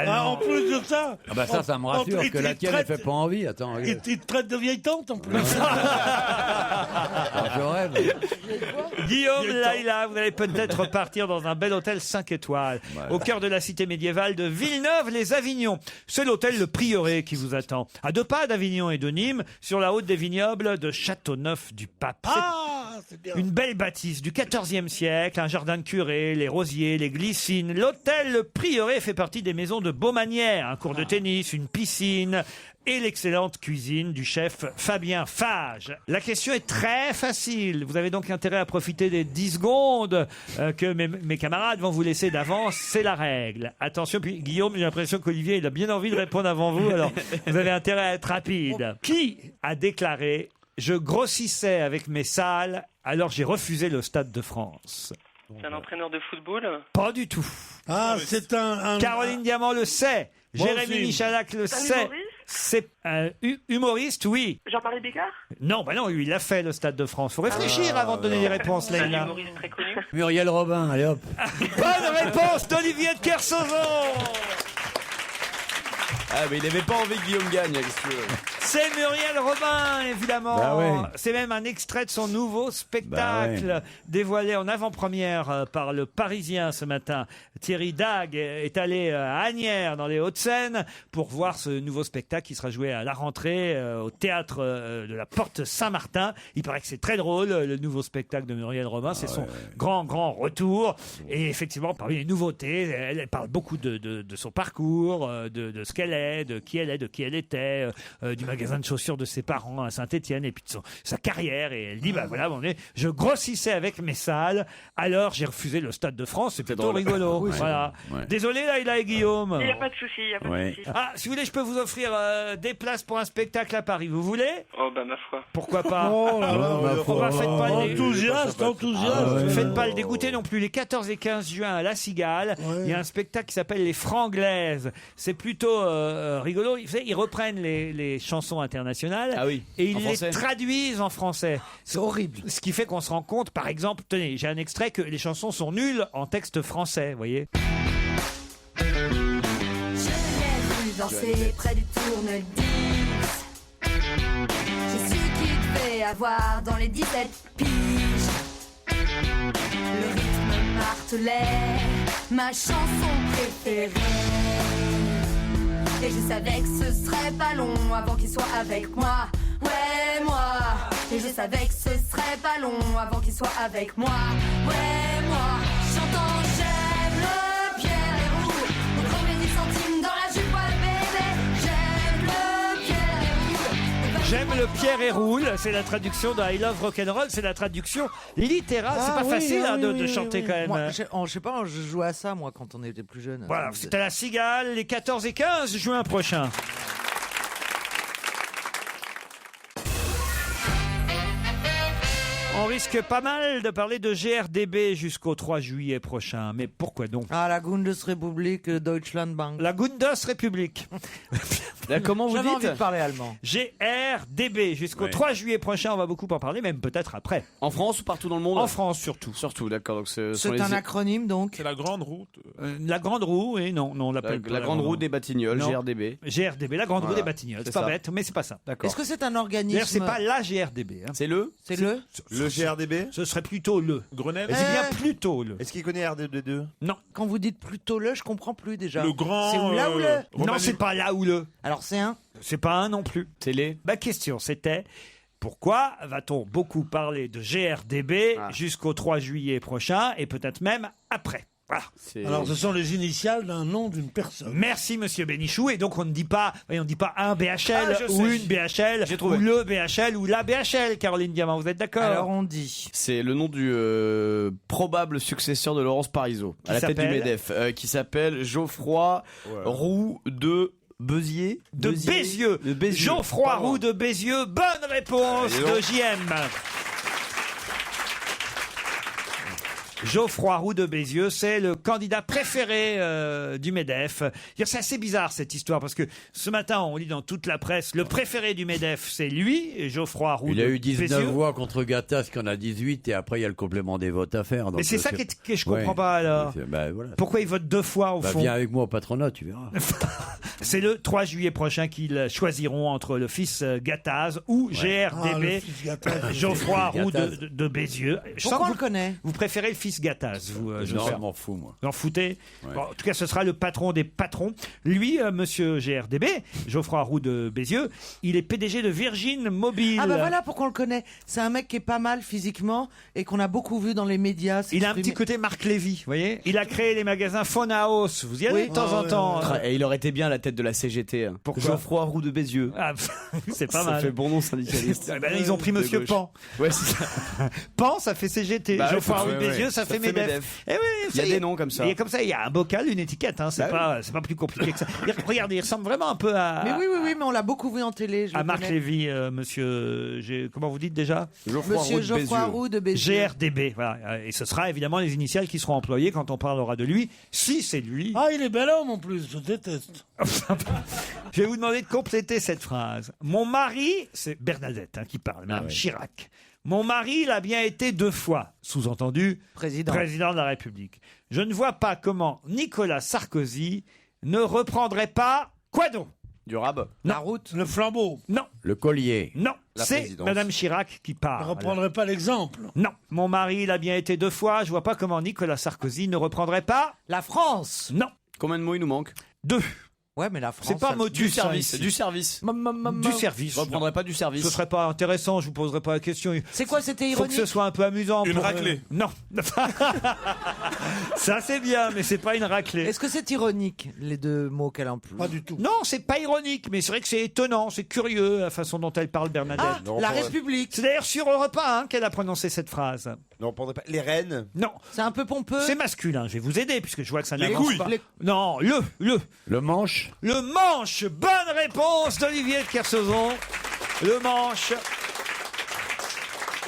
En plus de ça. Ah bah ça me rassure que la tienne, elle fait pas envie. Attends. Il te traite de vieille tante en plus. Je rêve. Guillaume, Laïla, vous allez peut-être partir dans un bel hôtel 5 étoiles, au cœur de la cité médiévale de Villeneuve-les-Avignon. C'est l'hôtel Le Prieuré qui vous attend, à 2 pas d'Avignon et de Nîmes, sur la route des vignobles de Châteauneuf-du-Pape. C'est bien. Une belle bâtisse du XIVe siècle, un jardin de curé, les rosiers, les glycines. L'hôtel Le Prieuré fait partie des maisons de Beaumanière, un court de tennis, une piscine et l'excellente cuisine du chef Fabien Fage. La question est très facile. Vous avez donc intérêt à profiter des 10 secondes que mes camarades vont vous laisser d'avance. C'est la règle. Attention, puis Guillaume, j'ai l'impression qu'Olivier, il a bien envie de répondre avant vous, alors vous avez intérêt à être rapide. Qui a déclaré « Je grossissais avec mes salles, alors j'ai refusé le Stade de France ». C'est un entraîneur de football? Pas du tout. Ah, c'est un... Caroline Diamant le sait. Jérémy Michalak le sait. C'est un humoriste, oui. Jean-Marie Bigard? Non, bah non, lui, il a fait le Stade de France. Faut réfléchir avant de donner des réponses, C'est un Leïla. humoriste très connu. Muriel Robin, allez hop. Bonne réponse d'Olivier de Kersauzon. Ah, mais il n'avait pas envie que Guillaume gagne, qu'est-ce que tu veux. C'est Muriel Robin, évidemment. Bah ouais. C'est même un extrait de son nouveau spectacle dévoilé en avant-première par le Parisien ce matin. Thierry Dague est allé à Asnières, dans les Hauts-de-Seine, pour voir ce nouveau spectacle qui sera joué à la rentrée au théâtre de la Porte Saint-Martin. Il paraît que c'est très drôle, le nouveau spectacle de Muriel Robin. C'est son grand retour. Et effectivement, parmi les nouveautés, elle parle beaucoup de son parcours, de ce qu'elle est, de qui elle était, du magasin de chaussures de ses parents à Saint-Étienne, et puis de sa carrière. Et elle dit, bah voilà, je grossissais avec mes salles, alors j'ai refusé le Stade de France. C'est plutôt rigolo. Voilà. Ouais. Désolé, Laïla et Guillaume. Il n'y a pas de souci, il n'y a pas de souci. Ah, si vous voulez, je peux vous offrir des places pour un spectacle à Paris. Vous voulez? Oh, bah, ma foi. Pourquoi pas? Oh là là, faites pas enthousiaste. Faites pas le dégoûter non plus. Les 14 et 15 juin à La Cigale, il y a un spectacle qui s'appelle Les Franglaises. C'est plutôt rigolo. Ils reprennent les chansons internationales et ils les traduisent en français. C'est horrible. Ce qui fait qu'on se rend compte, par exemple, tenez, j'ai un extrait, que les chansons sont nulles en texte français, vous voyez. Je l'ai vu danser près du tourne-disque. J'ai su qu'il devait avoir dans les 17 piges. Le rythme martelait ma chanson préférée. Et je savais que ce serait pas long avant qu'il soit avec moi. Ouais, moi. Et je savais que ce serait pas long avant qu'il soit avec moi. Ouais, moi. J'entends j'aime le Pierre et Roux. Au grand 10 centimes dans la jupe, ouais, bébé. J'aime le Pierre et Roux. J'aime le Pierre et roule, c'est la traduction de I Love Rock'n'Roll, c'est la traduction littérale. C'est pas facile de chanter quand même. Moi, je sais pas, je jouais à ça moi quand on était plus jeune. Voilà, c'est à la Cigale les 14 et 15 juin prochains. On risque pas mal de parler de GRDB jusqu'au 3 juillet prochain. Mais pourquoi donc? Ah, la Bundesrepublik Deutschland Bank. La Bundesrepublik. Comment vous J'avais dites? envie de parler allemand. GRDB jusqu'au 3 juillet prochain. On va beaucoup en parler, même peut-être après. En France ou partout dans le monde? En France surtout. Surtout, d'accord. Donc c'est un acronyme donc. C'est la grande route. La grande roue, et non, on l'appelle la grande roue des Batignolles, Non. GRDB. GRDB, la grande roue des Batignolles. C'est pas ça. bête, mais c'est pas ça. D'accord. Est-ce que c'est un organisme? D'ailleurs, c'est pas la GRDB. Hein. C'est le? C'est le GRDB? Ce serait plutôt le. Grenelle? C'est bien plutôt le. Est-ce qu'il connaît RD2? Non. Quand vous dites plutôt le, je comprends plus déjà. Le grand. C'est où là ou le? Non, c'est pas là ou le. Alors c'est un. C'est pas un non plus. Télé. Ma question, c'était pourquoi va-t-on beaucoup parler de GRDB jusqu'au 3 juillet prochain et peut-être même après? Voilà. Alors, ce sont les initiales d'un nom d'une personne. Merci, monsieur Bénichou. Et donc, on ne dit pas un BHL ou une BHL ou le BHL ou la BHL, Caroline Diamant. Vous êtes d'accord? Alors, on dit. C'est le nom du probable successeur de Laurence Parisot, à la tête du MEDEF, qui s'appelle Geoffroy Roux de Bézieux. De Bézieux. Geoffroy Roux de Bézieux. Bonne réponse de JM. Geoffroy Roux de Bézieux, c'est le candidat préféré du MEDEF. C'est assez bizarre cette histoire parce que ce matin, on lit dans toute la presse, le préféré du MEDEF, c'est lui, Geoffroy Roux de Bézieux. Il a eu 19 voix contre Gattaz, qui en a 18, et après il y a le complément des votes à faire. Donc mais c'est ça que je comprends pas alors. Voilà. Pourquoi il vote 2 fois au fond? Viens avec moi au patronat, tu verras. C'est le 3 juillet prochain qu'ils choisiront entre le fils Gattaz ou GRDB, Geoffroy Roux de Bézieux. Pourquoi on le connaît? Vous préférez le fils Gattaz, vous? Non, je m'en fous, moi. Vous en foutez? Bon, en tout cas, ce sera le patron des patrons. Lui, monsieur GRDB, Geoffroy Roux de Bézieux, il est PDG de Virgin Mobile. Ah bah voilà pourquoi on le connaît. C'est un mec qui est pas mal physiquement et qu'on a beaucoup vu dans les médias. Il a un petit côté Marc Lévy, vous voyez. Il a créé les magasins Phone House. Vous y allez de temps en temps. Et il aurait été bien à la tête de la CGT. Pourquoi? Geoffroy Roux de Bézieux. Ah, c'est pas mal. Ça fait bon nom syndicaliste. Ils ont pris monsieur Pan. Ouais, c'est ça. Pan, ça fait CGT. Geoffroy Roux de Bézieux, ça fait MEDEF. Eh oui, il y a des noms comme ça. Et comme ça, il y a un bocal, une étiquette. Hein. C'est pas plus compliqué que ça. Regardez, il ressemble vraiment un peu à. Mais oui, mais on l'a beaucoup vu en télé. À Marc Lévy, monsieur. Comment vous dites déjà? Monsieur Geoffroy Roux de Bézieux. GRDB. Voilà. Et ce sera évidemment les initiales qui seront employées quand on parlera de lui, si c'est lui. Ah, il est bel homme en plus, je déteste. Je vais vous demander de compléter cette phrase. Mon mari, c'est Bernadette qui parle, Madame Chirac. Mon mari l'a bien été 2 fois, sous-entendu président de la République. Je ne vois pas comment Nicolas Sarkozy ne reprendrait pas quoi donc? Du rab. Non. La route. Le flambeau. Non. Le collier. Non. La C'est présidence. Madame Chirac qui parle. Je ne reprendrai pas l'exemple. Non. Mon mari l'a bien été 2 fois. Je vois pas comment Nicolas Sarkozy ne reprendrait pas. La France. Non. Combien de mots il nous manque? 2. Ouais, mais la France. C'est pas motus. Du service. ça, ici. Du service. Du service. Je reprendrai pas du service. Ce serait pas intéressant, je vous poserai pas la question. C'est quoi, c'était Faut ironique? que ce soit un peu amusant. Une raclée. Non. Ça c'est bien, mais c'est pas une raclée. Est-ce que c'est ironique, les 2 mots qu'elle emploie? Pas du tout. Non, c'est pas ironique, mais c'est vrai que c'est étonnant, c'est curieux la façon dont elle parle, Bernadette. Ah, la République. C'est d'ailleurs sur Europe 1 qu'elle a prononcé cette phrase. Non, on prendrait pas les reines. Non. C'est un peu pompeux. C'est masculin, je vais vous aider puisque je vois que ça Les n'avance couilles. pas. Non, le manche. Le manche. Bonne réponse d'Olivier de Kersauzon. Le manche.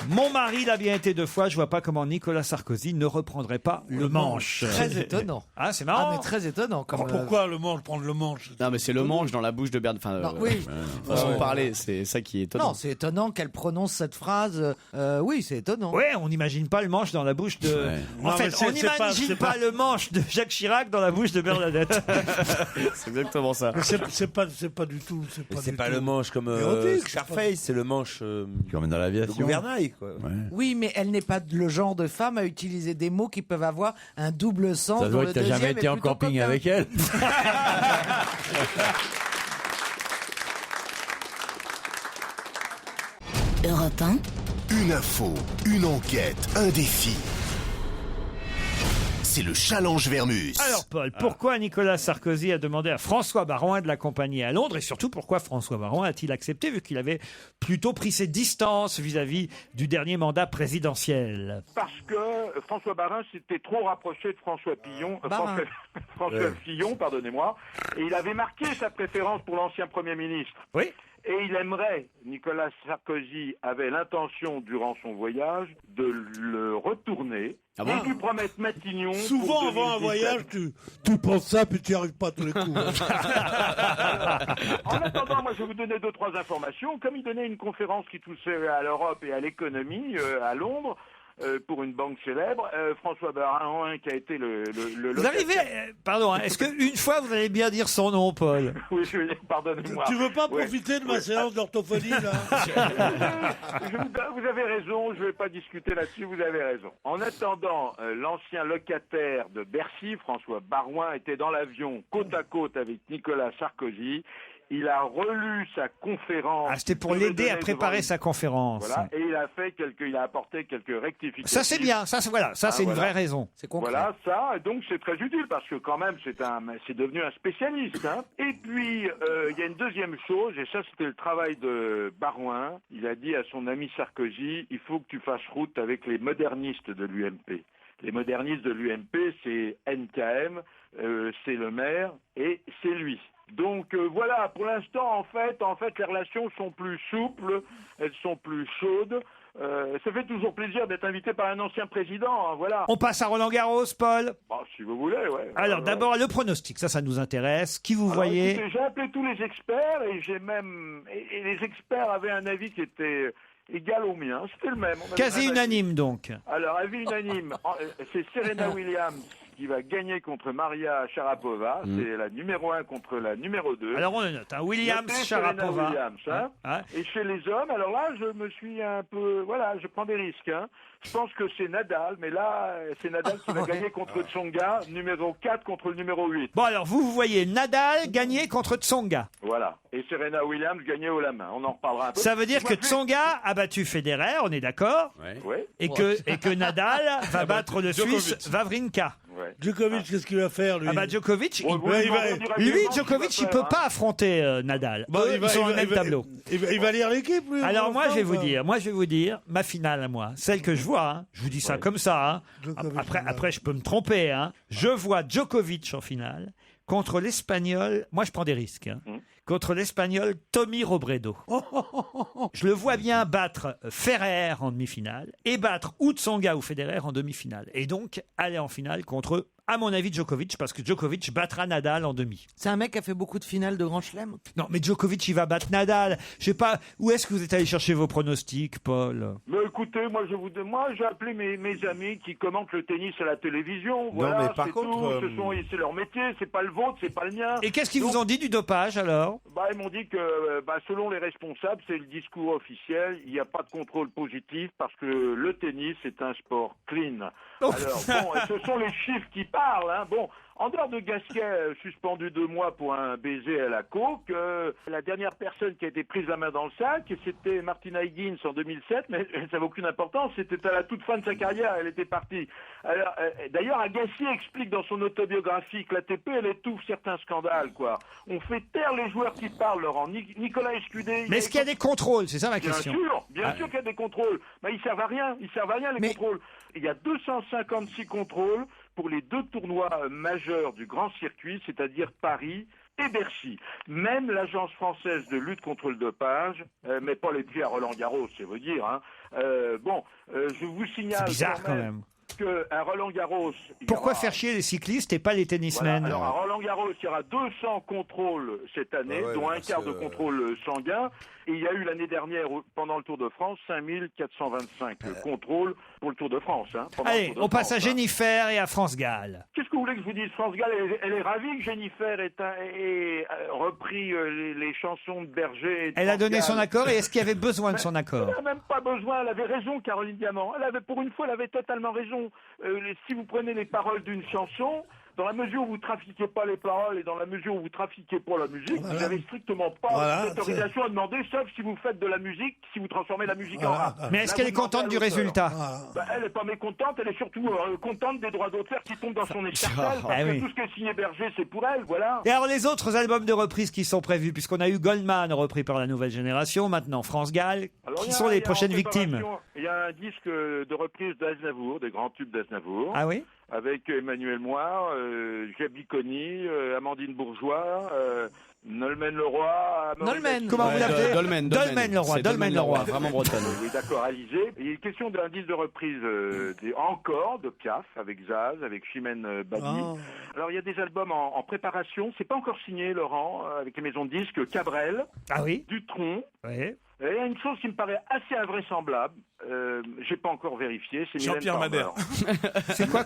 Mon mari l'a bien été 2 fois. Je vois pas comment Nicolas Sarkozy ne reprendrait pas le manche. Très étonnant. Ah, c'est marrant. Ah, mais très étonnant. Comme, Pourquoi le manche, prendre le manche? Non, mais c'est le manche dans la bouche de Bernard. Enfin, Non, oui. façon de parler, c'est ça qui est étonnant. Non, c'est étonnant qu'elle prononce cette phrase. Oui, c'est étonnant. Ouais, on n'imagine pas le manche dans la bouche de. En Non, fait, mais c'est- on c'est pas- n'imagine c'est pas pas- le manche de Jacques Chirac dans la bouche de Bernadette. C'est exactement ça. Mais c'est pas du tout. Mais c'est du pas tout le manche comme érotique, c'est Scarface, c'est le manche. Qui emmène dans Le l'aviation. gouvernail, quoi. Oui, mais elle n'est pas le genre de femme à utiliser des mots qui peuvent avoir un double sens. Ça dont doit le être que t'as deuxième jamais est été en plutôt camping coquin. avec elle. Europe 1, Une info, une enquête, un défi. C'est le challenge Vermus. Alors, Paul, pourquoi Nicolas Sarkozy a demandé à François Baron de l'accompagner à Londres et surtout pourquoi François Baron a-t-il accepté vu qu'il avait plutôt pris ses distances vis-à-vis du dernier mandat présidentiel? Parce que François Barin s'était trop rapproché de François Fillon, Barin. François Fillon, pardonnez-moi, et il avait marqué sa préférence pour l'ancien Premier ministre. Oui. Et il aimerait, Nicolas Sarkozy avait l'intention, durant son voyage, de le retourner Ah bon et lui promettre Matignon. Souvent, pour avant un 2017. voyage, tu penses ça, puis tu n'y arrives pas tous les coups. En attendant, moi, je vais vous donner 2-3 informations. Comme il donnait une conférence qui touchait à l'Europe et à l'économie à Londres, pour une banque célèbre, François Barin, qui a été le Vous arrivez, pardon, est-ce qu'une fois vous allez bien dire son nom, Paul? Oui, pardonnez-moi. Tu veux pas Ouais. profiter de ma séance d'orthophonie, là? Vous avez raison, je ne vais pas discuter là-dessus, vous avez raison. En attendant, l'ancien locataire de Bercy, François Barouin, était dans l'avion côte à côte avec Nicolas Sarkozy. Il a relu sa conférence. Ah, c'était pour l'aider à préparer sa conférence. Voilà, et il a apporté quelques rectifications. Ça c'est bien, ça c'est une vraie raison. Voilà, ça, donc c'est très utile parce que quand même c'est devenu un spécialiste. Hein. Et puis il y a une deuxième chose, et ça c'était le travail de Barouin. Il a dit à son ami Sarkozy, il faut que tu fasses route avec les modernistes de l'UMP. Les modernistes de l'UMP, c'est NKM, c'est le maire et c'est lui. Donc voilà, pour l'instant, en fait, les relations sont plus souples, elles sont plus chaudes. Ça fait toujours plaisir d'être invité par un ancien président, hein, voilà. On passe à Roland-Garros, Paul. Bon, si vous voulez, ouais. Alors d'abord le pronostic, ça nous intéresse. Qui vous Alors, voyez? écoutez, j'ai appelé tous les experts et et les experts avaient un avis qui était égal au mien. C'était le même. On avait Quasi un avis. unanime donc. Alors, avis unanime, c'est Serena Williams qui va gagner contre Maria Sharapova. C'est la numéro 1 contre la numéro 2. Alors on le note, hein. Williams, Notez Sharapova. Serena Williams, hein. Ah. Et chez les hommes, alors là, je me suis un peu... Voilà, je prends des risques. Hein. Je pense que c'est Nadal, mais là, c'est Nadal qui va gagner contre Tsonga, numéro 4 contre le numéro 8. Bon alors vous voyez Nadal gagner contre Tsonga. Voilà. Et Serena Williams gagner haut la main. On en reparlera un peu. Ça veut dire que Tsonga a battu Federer, on est d'accord? Oui. Et que Nadal va battre le Suisse Wawrinka. Ouais. Djokovic, qu'est-ce qu'il va faire, lui? Ah bah Djokovic, Lui, Djokovic, il peut pas affronter Nadal. Bon, Ils sont au même tableau. Il va lire l'équipe, lui. Alors moi, je vais vous dire, ma finale à moi, celle que je vois, hein, je vous dis ça comme ça, hein, après je peux me tromper, hein, je vois Djokovic en finale contre l'Espagnol, moi je prends des risques, hein, contre l'Espagnol Tommy Robredo. Je le vois bien battre Ferrer en demi-finale et battre ou Tsonga ou Federer en demi-finale. Et donc aller en finale contre, à mon avis, Djokovic, parce que Djokovic battra Nadal en demi. C'est un mec qui a fait beaucoup de finales de Grand Chelem. Non, mais Djokovic, il va battre Nadal. Je sais pas, où est-ce que vous êtes allé chercher vos pronostics, Paul? Mais écoutez, moi j'ai appelé mes amis qui commentent le tennis à la télévision. Voilà, mais par c'est contre, tout. C'est leur métier, c'est pas le vôtre, c'est pas le mien. Et qu'est-ce qu'ils vous ont dit du dopage alors? Ils m'ont dit que selon les responsables, c'est le discours officiel, il n'y a pas de contrôle positif parce que le tennis est un sport clean. Alors ce sont les chiffres qui parlent. Hein. Bon, en dehors de Gasquet, suspendu 2 mois pour un baiser à la coke, la dernière personne qui a été prise la main dans le sac, c'était Martina Hingis en 2007, mais ça n'a aucune importance, c'était à la toute fin de sa carrière, elle était partie. Alors, d'ailleurs, Agassi explique dans son autobiographie que l'ATP, elle étouffe certains scandales, quoi. On fait taire les joueurs qui parlent, Laurent. Nicolas Escudé... Mais est-ce qu'il y a des contrôles? C'est ça ma question. Bien sûr qu'il y a des contrôles. Mais ils servent à rien, les contrôles. Il y a 256 contrôles pour les 2 tournois majeurs du grand circuit, c'est-à-dire Paris et Bercy. Même l'Agence française de lutte contre le dopage met pas les pieds à Roland-Garros, c'est vous dire. Hein. Je vous signale... C'est bizarre quand même. qu'à Roland-Garros... Pourquoi faire chier les cyclistes et pas les tennismen? Alors à Roland-Garros, il y aura 200 contrôles cette année, dont un quart de contrôle sanguin. Et il y a eu l'année dernière, pendant le Tour de France, 5425 contrôles pour le Tour de France. Hein, Allez, on passe à Jennifer et à France Gall. Qu'est-ce que vous voulez que je vous dise? France Gall, elle est ravie que Jennifer ait repris les chansons de Berger. Elle a donné son accord, et est-ce qu'il y avait besoin de son accord? Elle n'a même pas besoin, elle avait raison, Caroline Diamant. Pour une fois, elle avait totalement raison. Si vous prenez les paroles d'une chanson, dans la mesure où vous trafiquez pas les paroles et dans la mesure où vous trafiquez pas la musique, vous n'avez strictement pas d'autorisation à demander, sauf si vous faites de la musique, si vous transformez la musique en rap. Mais est-ce qu'elle est contente du résultat? Elle n'est pas mécontente, elle est surtout contente des droits d'auteur qui tombent dans son escarcelle, parce que tout ce qui est signé Berger, c'est pour elle, voilà. Et alors les autres albums de reprise qui sont prévus, puisqu'on a eu Goldman repris par la Nouvelle Génération, maintenant France Gall, qui sont les prochaines victimes? Il y a un disque de reprise d'Aznavour, des grands tubes d'Aznavour. Ah oui? Avec Emmanuel Moir, Jaby Conny, Amandine Bourgeois, Nolmen Leroy. Nolmen, comment vous l'appelez? Dolmen Leroy. Vraiment bretonne. Oui, d'accord, Alizé. Il est question d'un disque de reprise encore de Piaf, avec Zaz, avec Chimène Badi. Ah. Alors, il y a des albums en préparation. C'est pas encore signé, Laurent, avec les maisons de disques Cabrel, Dutronc. Oui. Et il y a une chose qui me paraît assez invraisemblable, j'ai pas encore vérifié, c'est Jean-Pierre Madère. C'est quoi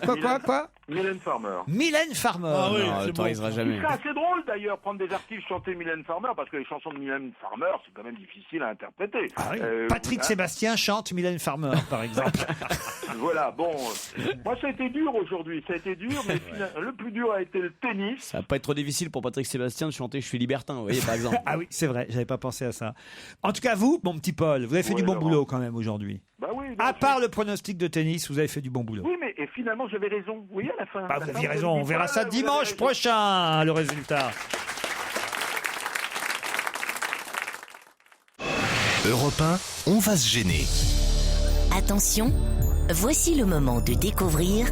Mylène Farmer. Mylène Farmer. Ah oui, non, elle t'autorisera jamais. C'est assez drôle d'ailleurs, prendre des artistes chanter Mylène Farmer, parce que les chansons de Mylène Farmer, c'est quand même difficile à interpréter. Ah oui. Patrick Sébastien chante Mylène Farmer, par exemple. Voilà, bon, moi ça a été dur aujourd'hui, mais le plus dur a été le tennis. Ça va pas être trop difficile pour Patrick Sébastien de chanter Je suis libertin, vous voyez, par exemple. Ah oui, c'est vrai, j'avais pas pensé à ça. En tout cas, vous, mon petit Paul, vous avez fait du bon boulot quand même aujourd'hui. Bah oui, à part le pronostic de tennis, vous avez fait du bon boulot. Oui, mais finalement j'avais raison. Vous voyez à la fin. Vous avez raison, on verra ça dimanche prochain, le résultat. Europe 1, on va se gêner. Attention, voici le moment de découvrir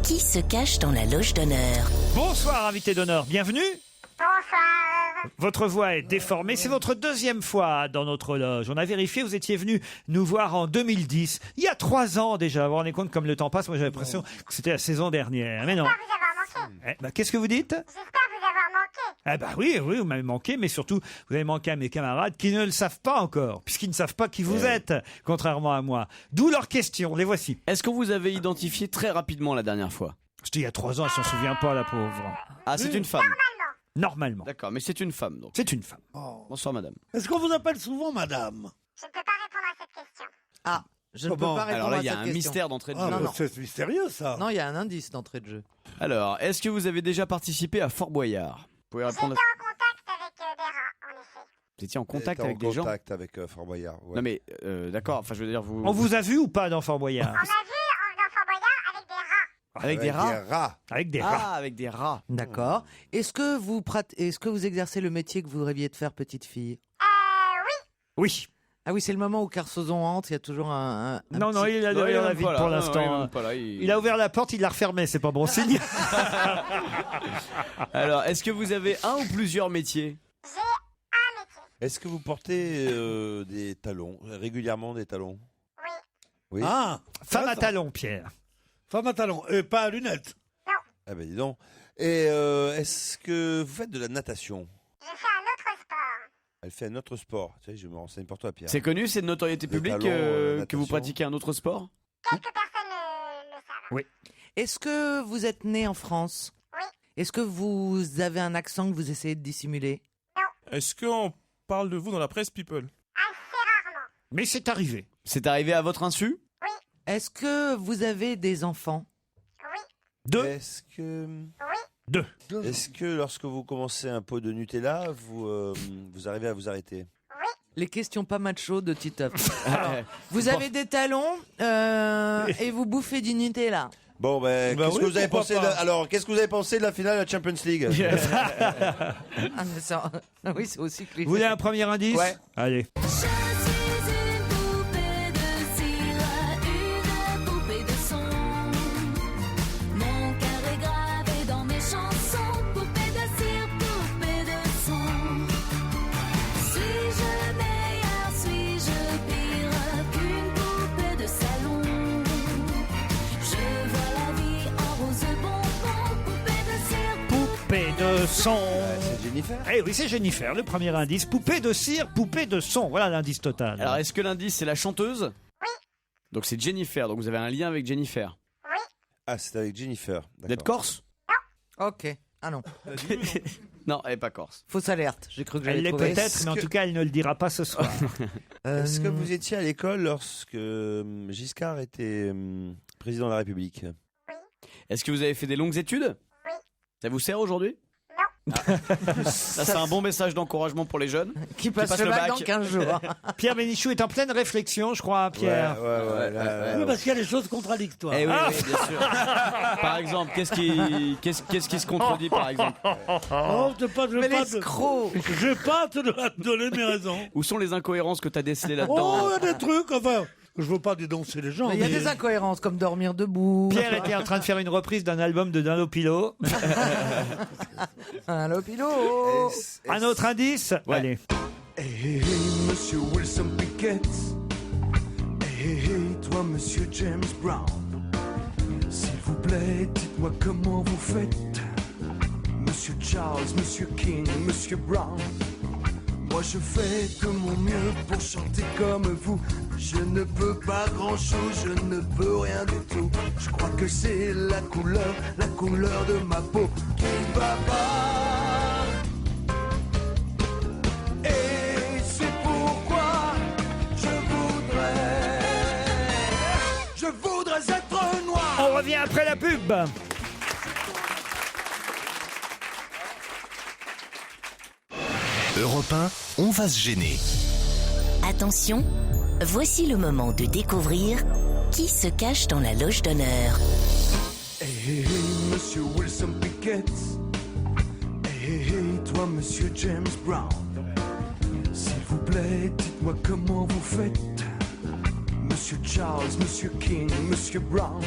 qui se cache dans la loge d'honneur. Bonsoir, invité d'honneur, bienvenue. Bonsoir. Votre voix est déformée, c'est votre deuxième fois dans notre loge. On a vérifié, vous étiez venu nous voir en 2010, il y a 3 ans déjà. Vous vous rendez compte comme le temps passe, moi j'avais l'impression que c'était la saison dernière. Mais non. J'espère vous avoir manqué. Qu'est-ce que vous dites? J'espère vous avoir manqué. Oui, vous m'avez manqué, mais surtout, vous avez manqué à mes camarades qui ne le savent pas encore, puisqu'ils ne savent pas qui vous êtes, contrairement à moi. D'où leurs questions, les voici. Est-ce qu'on vous avait identifié très rapidement la dernière fois? C'était il y a 3 ans, elle s'en souvient pas, la pauvre. Ah, c'est une femme. Normalement. D'accord, mais c'est une femme donc. C'est une femme. Bonsoir madame. Est-ce qu'on vous appelle souvent madame? Je ne peux pas répondre à cette question. Ah, je ne peux pas répondre à cette question. Alors là, il y a un mystère d'entrée de jeu. Non. C'est mystérieux ça. Non, il y a un indice d'entrée de jeu. Alors, est-ce que vous avez déjà participé à Fort Boyard? Vous pouvez répondre. J'étais en contact avec des rats, en effet. Vous étiez en contact avec des gens? En contact avec Fort Boyard. Ouais. Non mais, d'accord, enfin je veux dire vous... On vous a vu ou pas dans Fort Boyard? On a vu dans Fort Boyard avec des rats. Avec des rats? Avec des rats. Ah, avec des rats. D'accord. Est-ce que vous exercez le métier que vous rêviez de faire, petite fille? Oui. Ah oui, c'est le moment où Carsozon entre, il y a toujours un Non, petit... il a derrière la vitre pour l'instant. Il a ouvert la porte, il l'a refermée, c'est pas bon signe. Alors, est-ce que vous avez un ou plusieurs métiers? Est-ce que vous portez des talons, régulièrement des talons? Oui. Ah, femme à talons, Pierre. Femme à talons, et pas à lunettes. Ah ben dis donc. Et est-ce que vous faites de la natation? Je fais un autre sport. Elle fait un autre sport. Tu sais, je me renseigne pour toi, Pierre. C'est connu, c'est de notoriété publique que vous pratiquez un autre sport? Quelques personnes le savent. Oui. Est-ce que vous êtes né en France? Oui. Est-ce que vous avez un accent que vous essayez de dissimuler? Est-ce qu'on parle de vous dans la presse People? Mais c'est arrivé. C'est arrivé à votre insu? Oui. Est-ce que vous avez des enfants? Oui. 2. Est-ce que... Oui. 2. Est-ce que lorsque vous commencez un pot de Nutella, vous arrivez à vous arrêter? Les questions pas macho de Titeuf. Alors, vous avez des talons et vous bouffez du Nutella. Bon, qu'est-ce que vous avez pensé qu'est-ce que vous avez pensé de la finale de la Champions League? Ah, mais ça... Oui, c'est aussi cliché. Vous voulez un premier indice? Ouais. Allez. De son. C'est Jennifer. Eh oui, c'est Jennifer, le premier indice. Poupée de cire, poupée de son. Voilà l'indice total. Alors, est-ce que l'indice, c'est la chanteuse? Oui. Donc, c'est Jennifer. Donc, vous avez un lien avec Jennifer. Oui. Ah, c'est avec Jennifer. Vous êtes corse? Ok. Ah non. Non, elle n'est pas corse. Fausse alerte. J'ai cru que j'allais Elle l'est trouver. peut-être, mais en tout cas, elle ne le dira pas ce soir. Est-ce que vous étiez à l'école lorsque Giscard était président de la République? Est-ce que vous avez fait des longues études? Oui. Ça vous sert aujourd'hui? Ça, c'est un bon message d'encouragement pour les jeunes qui passent le bac dans 15 jours. Pierre Bénichou est en pleine réflexion, je crois, Pierre. Oui, parce qu'il y a des choses contradictoires. Eh oui, oui, bien sûr. Par exemple, qu'est-ce qui se contredit, par exemple? Oh, je vais pas te donner mes raisons. Où sont les incohérences que tu as décelées là-dedans? Oh, il y a des trucs, enfin... Je veux pas dénoncer les gens. Mais il y a des incohérences comme dormir debout. Pierre était en train de faire une reprise d'un album de Dunlopilo. Dunlopilo. Un autre indice? Ouais. Allez. Hey, monsieur Wilson Pickett. Hey, toi, monsieur James Brown. S'il vous plaît, dites-moi comment vous faites. Monsieur Charles, monsieur King, monsieur Brown. Moi je fais de mon mieux pour chanter comme vous. Je ne peux pas grand chose, je ne peux rien du tout. Je crois que c'est la couleur de ma peau qui va pas. Et c'est pourquoi je voudrais être noir. On revient après la pub. Europe 1, on va se gêner. Attention, voici le moment de découvrir qui se cache dans la loge d'honneur. Hey, monsieur Wilson Pickett. Hey, toi, monsieur James Brown. S'il vous plaît, dites-moi comment vous faites. Monsieur Charles, monsieur King, monsieur Brown.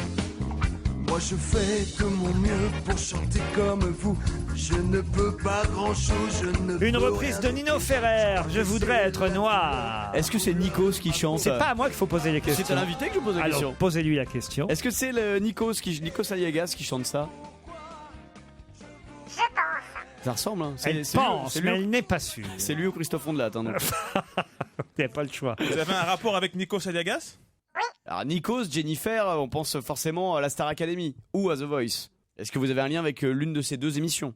Moi je fais de mon mieux pour chanter comme vous. Je ne peux pas grand chose, je ne Une peux reprise rien de Nino Ferrer, Je voudrais être noir. Est-ce que c'est Nikos qui chante? C'est pas à moi qu'il faut poser les questions. C'est à l'invité que je pose la question. Alors, posez-lui la question. Est-ce que c'est le Nikos Aliagas qui chante ça? Je pense. Ça ressemble, hein. Elle pense, mais elle n'est pas sûre. C'est lui ou Christophe Ondelat, hein, donc. Il n'y a pas le choix. Vous avez un rapport avec Nikos Aliagas? Alors Nikos, Jennifer, on pense forcément à la Star Academy ou à The Voice. Est-ce que vous avez un lien avec l'une de ces deux émissions?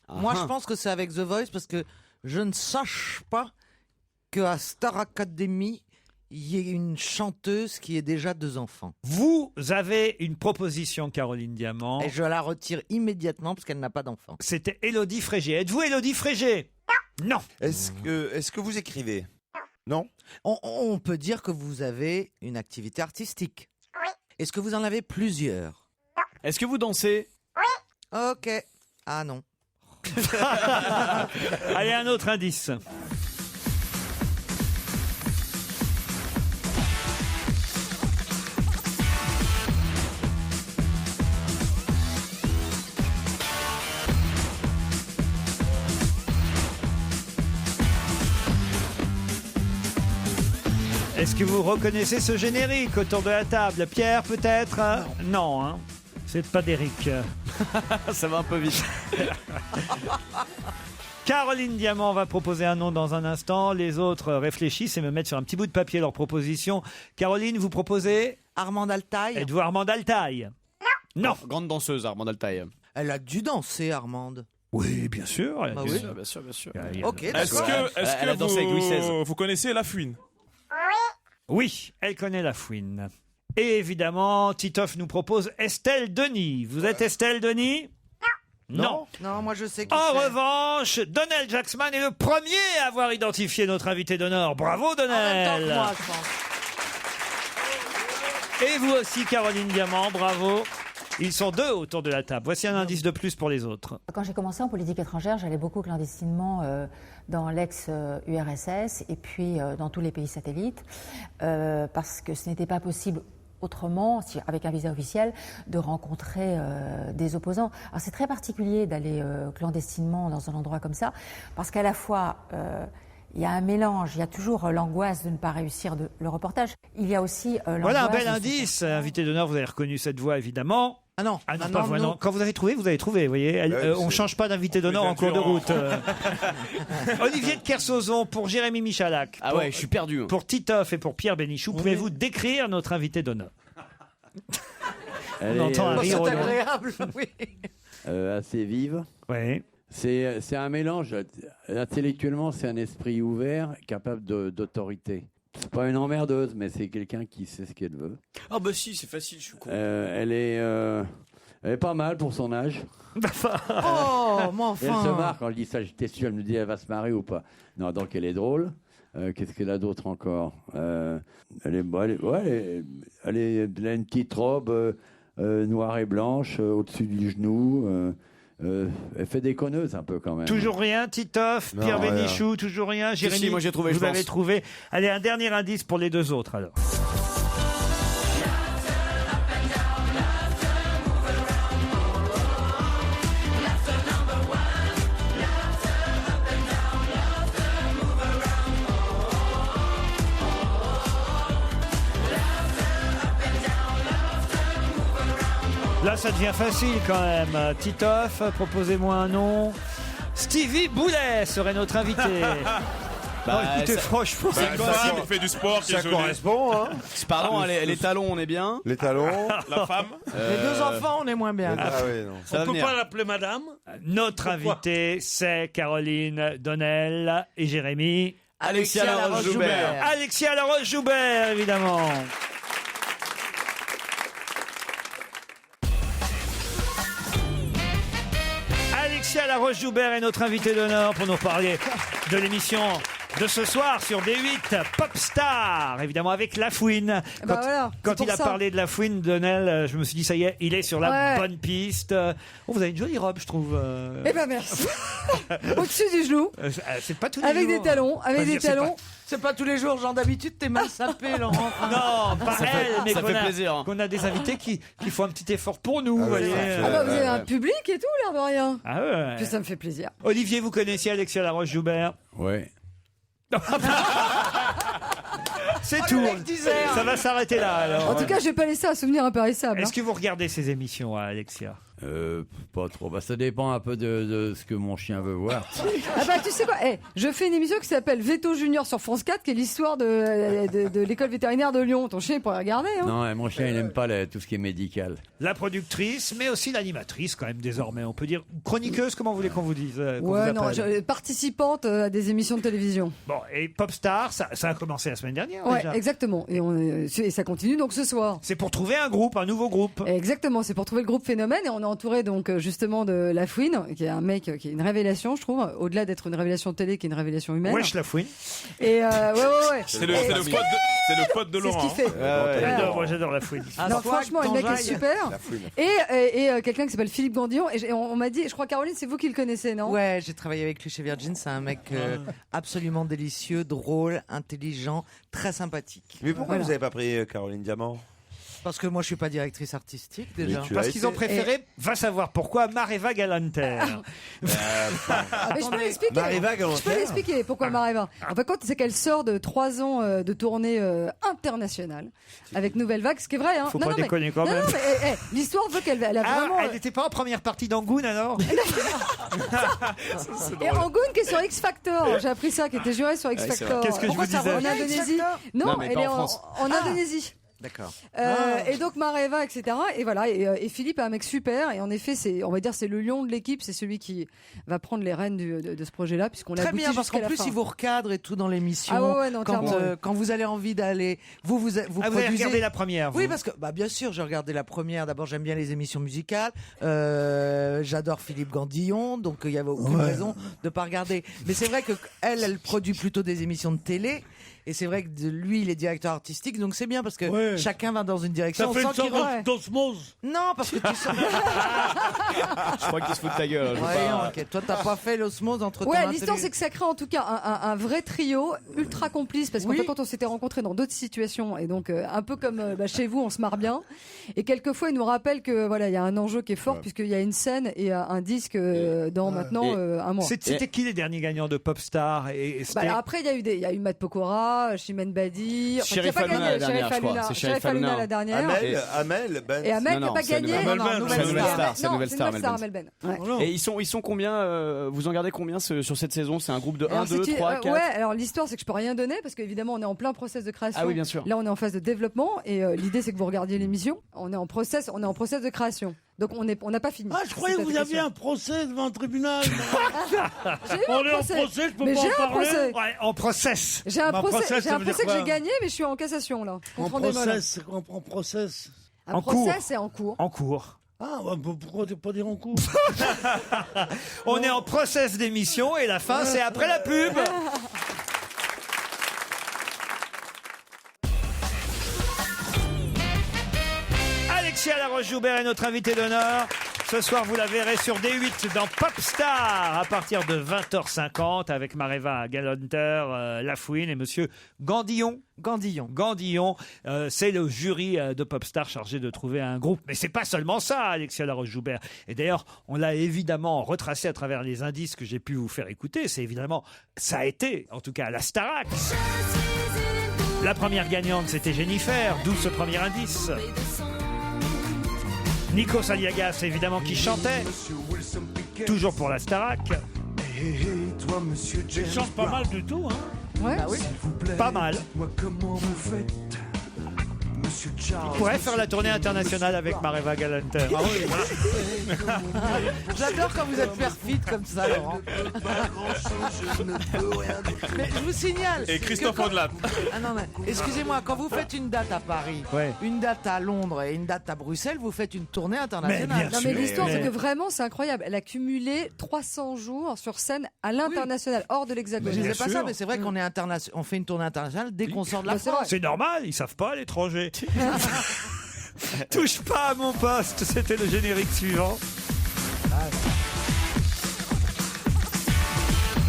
Moi, je pense que c'est avec The Voice parce que je ne sache pas qu'à Star Academy, il y ait une chanteuse qui ait déjà 2 enfants. Vous avez une proposition, Caroline Diamant. Et je la retire immédiatement parce qu'elle n'a pas d'enfant. C'était Élodie Frégé. Êtes-vous Élodie Frégé? Non. Est-ce que vous écrivez? Non. On peut dire que vous avez une activité artistique. Oui. Est-ce que vous en avez plusieurs? Est-ce que vous dansez? Ok. Ah non. Allez, un autre indice. Est-ce que vous reconnaissez ce générique autour de la table? Pierre, peut-être? Non, hein. C'est pas d'Éric. Ça va un peu vite. Caroline Diamant va proposer un nom dans un instant. Les autres réfléchissent et me mettent sur un petit bout de papier leur proposition. Caroline, vous proposez? Armande Altaï. Êtes-vous Armande Altaï? Non. Grande danseuse, Armande Altaï. Elle a dû danser, Armande. Oui, bien sûr. Bah bien oui. sûr, bien sûr, bien sûr. Ok, Est-ce d'accord. que Elle a dansé avec Louis XVI. vous connaissez La Fouine? Oui, elle connaît la fouine. Et évidemment, Titoff nous propose Estelle Denis. Vous êtes Estelle Denis? Non. Non, moi je sais qui En c'est. revanche, Donnel Jacksman est le premier à avoir identifié notre invité d'honneur. Bravo, En même temps Donnel. que moi, je pense. Et vous aussi, Caroline Diamant, bravo. Ils sont 2 autour de la table. Voici un indice de plus pour les autres. Quand j'ai commencé en politique étrangère, j'allais beaucoup clandestinement dans l'ex-URSS et puis dans tous les pays satellites parce que ce n'était pas possible autrement, avec un visa officiel, de rencontrer des opposants. Alors c'est très particulier d'aller clandestinement dans un endroit comme ça parce qu'à la fois... il y a un mélange, il y a toujours l'angoisse de ne pas réussir le reportage. Il y a aussi l'angoisse... Voilà un bel de- indice. Invité d'honneur, vous avez reconnu cette voix, évidemment. Ah non, Ah non, ah pas non, vraiment. non. Quand vous avez trouvé, vous avez trouvé. On ne change pas d'invité d'honneur en cours de route. Olivier de Kersauzon pour Jérémy Michalak. Ah ouais, je suis perdu. Pour Titoff et pour Pierre Bénichou, pouvez-vous décrire notre invité d'honneur? On entend un Oh, rire c'est au loin. agréable, oui. Assez vive. Oui. C'est un mélange. Intellectuellement, c'est un esprit ouvert, capable d'autorité. C'est pas une emmerdeuse, mais c'est quelqu'un qui sait ce qu'elle veut. Ah bah si, c'est facile, je suis con. Elle est pas mal pour son âge. Oh, mais Et elle se enfin. marre quand je dis ça. J'étais sûr, elle me dit elle va se marrer ou pas. Non, donc elle est drôle. Qu'est-ce qu'elle a d'autre encore? Elle a une petite robe noire et blanche au-dessus du genou. Elle fait des conneuses un peu quand même. Toujours rien, Titoff, Non, Pierre rien. Bénichou, toujours rien. Si, Jérémy, moi j'ai trouvé, vous je avez pense. trouvé. Allez, un dernier indice pour les 2 autres alors. Là, ça devient facile quand même. Titoff, proposez-moi un nom. Stevie Boulet serait notre invité. Bah, non, écoutez, ça- franchement, C'est une femme qui fait du sport, qui est Ça jolie. correspond, hein? Pardon, les talons, on est bien. Les talons. La femme. Les 2 enfants, on est moins bien. Ah oui, non. Ça va venir. l'appeler madame? notre invité, c'est Caroline Donnel et Jérémy. Alexia Laroche-Joubert. Alexia Laroche-Joubert, évidemment. Alexia Laroche-Joubert est notre invitée d'honneur pour nous parler de l'émission de ce soir sur D8, Popstar, évidemment avec Lafouine. Quand il a parlé de Lafouine, Donnel, je me suis dit ça y est, il est sur la bonne piste. Oh, vous avez une jolie robe, je trouve. Eh ben merci. Au-dessus du genou. C'est pas tous les jours. Avec des talons, avec des talons. C'est pas tous les jours, genre d'habitude, t'es mal sapé, Laurent. Non, pas elle, mais ça fait plaisir. Qu'on a des invités qui font un petit effort pour nous. Vous voyez. Vous avez un public et tout, l'air de rien. Ah ouais. Puis ça me fait plaisir. Olivier, vous connaissiez Alexia Laroche-Joubert? Ouais. C'est tout. Ça va s'arrêter là alors. En tout cas, je vais pas laisser un souvenir impérissable. Est-ce que vous regardez ces émissions, Alexia? Pas trop. Ça dépend un peu de ce que mon chien veut voir. Ah bah tu sais quoi, je fais une émission qui s'appelle Veto Junior sur France 4, qui est l'histoire de l'école vétérinaire de Lyon. Ton chien il pourrait regarder. Hein. Non, mon chien il n'aime pas tout ce qui est médical. La productrice, mais aussi l'animatrice quand même désormais. On peut dire chroniqueuse, comment vous voulez qu'on vous dise? Ouais, non, participante à des émissions de télévision. Bon, et Popstar, ça a commencé la semaine dernière. Ouais, déjà. exactement. Et ça continue donc ce soir. C'est pour trouver un nouveau groupe. Exactement, c'est pour trouver le groupe Phénomène, et on est entouré donc justement de Lafouine, qui est un mec qui est une révélation, je trouve, au-delà d'être une révélation télé, qui est une révélation humaine. Wesh Lafouine. Et ouais. C'est le pote de Laurent. C'est ce qu'il fait. Moi j'adore Lafouine. Non, franchement, le mec est super. Et quelqu'un qui s'appelle Philippe Gandillon. Et on m'a dit, je crois Caroline, c'est vous qui le connaissez, non? Ouais, j'ai travaillé avec lui chez Virgin. C'est un mec absolument délicieux, drôle, intelligent, très sympathique. Mais pourquoi vous n'avez pas pris Caroline Diamant? Parce que moi, je suis pas directrice artistique déjà. Parce qu'ils ont préféré, va savoir pourquoi, Mareva Galanter. Mais je peux l'expliquer. Je peux l'expliquer pourquoi Mareva. En fait, c'est qu'elle sort de 3 ans de tournée internationale avec Nouvelle Vague, ce qui est vrai. Hein. Faut pas déconner quand même. Non, mais l'histoire veut qu'elle a vraiment. Elle n'était pas en première partie d'Angoon alors? Et Angoon qui est sur X Factor. J'ai appris ça, qui était jurée sur X Factor. Qu'est-ce que je vous disais? En Indonésie. Non, elle est en Indonésie. D'accord. Et donc Mareva, etc. Et voilà. Et Philippe est un mec super. Et en effet, on va dire, c'est le lion de l'équipe. C'est celui qui va prendre les rênes de ce projet-là, puisqu'on l'a très bien, parce qu'en plus, il vous recadre et tout dans l'émission. Ah ouais, non, quand vous avez envie d'aller, vous vous avez regardé la première? Oui, parce que bien sûr, j'ai regardé la première. D'abord, j'aime bien les émissions musicales. J'adore Philippe Gandillon, donc il y avait aucune raison de pas regarder. Mais c'est vrai que elle produit plutôt des émissions de télé. Et c'est vrai que lui, il est directeur artistique, donc c'est bien parce que chacun va dans une direction. Ça fait une sorte d'osmose. Non, parce que tu sens. Je crois qu'il se fout de ta gueule. Toi, t'as pas fait l'osmose entre toi. Ouais, l'histoire, c'est que ça crée en tout cas un vrai trio ultra complice, parce qu'en fait, quand on s'était rencontrés dans d'autres situations, et donc un peu comme chez vous, on se marre bien. Et quelquefois, il nous rappelle que voilà, il y a un enjeu qui est fort, puisqu'il y a une scène et un disque dans maintenant un mois. C'était qui les derniers gagnants de Popstar? Après, il y a eu Matt Pokora. Chimène Badi, Sheriff Hanouna la dernière, je crois. C'est Sheriff Hanouna la dernière. Amel Ben. Et Amel n'a pas gagné. C'est Nouvelle Star. Amel Ben. Et ils sont combien? Vous en gardez combien sur cette saison? C'est un groupe de 1, 2, 3, 4? Ouais, alors l'histoire, c'est que je peux rien donner parce qu'évidemment, on est en plein process de création. Ah oui, bien sûr. Là, on est en phase de développement et l'idée, c'est que vous regardiez l'émission. On est en process de création. Donc on n'a pas fini. Ah, je croyais que vous aviez un procès devant un tribunal. On est en procès, je peux pas en parler. Ouais, en process. J'ai un procès que j'ai gagné, mais je suis en cassation là. En process, en process. Un procès, c'est en cours. En cours. Ah, pourquoi pas dire en cours? On est en process d'émission et la fin, c'est après la pub. Alexia Laroche-Joubert est notre invitée d'honneur. Ce soir, vous la verrez sur D8 dans Popstar à partir de 20h50 avec Mareva Galanter, Lafouine et monsieur Gandillon. C'est le jury de Popstar chargé de trouver un groupe. Mais c'est pas seulement ça, Alexia Laroche-Joubert. Et d'ailleurs, on l'a évidemment retracé à travers les indices que j'ai pu vous faire écouter. C'est évidemment, ça a été, en tout cas, la Starac. La première gagnante, c'était Jennifer, d'où ce premier indice. Nikos Aliagas, évidemment, qui chantait. Toujours pour la Starac. Il chante pas mal du tout, hein? Ouais. Pas mal. Comment vous faites, Monsieur Charles. On pourrait faire la tournée internationale avec Mareva Galanter. Ah oui, j'adore quand vous êtes perfide comme ça, Laurent. Mais je vous signale. Et Christophe Audelat. Ah non, mais excusez-moi, quand vous faites une date à Paris, une date à Londres et une date à Bruxelles, vous faites une tournée internationale. Non, mais l'histoire, c'est que vraiment, c'est incroyable. Elle a cumulé 300 jours sur scène à l'international, hors de l'Hexagone. Je ne sais pas ça, mais c'est vrai qu'on est on fait une tournée internationale dès qu'on sort de la France. C'est normal, ils savent pas à l'étranger. Touche pas à mon poste, c'était le générique suivant.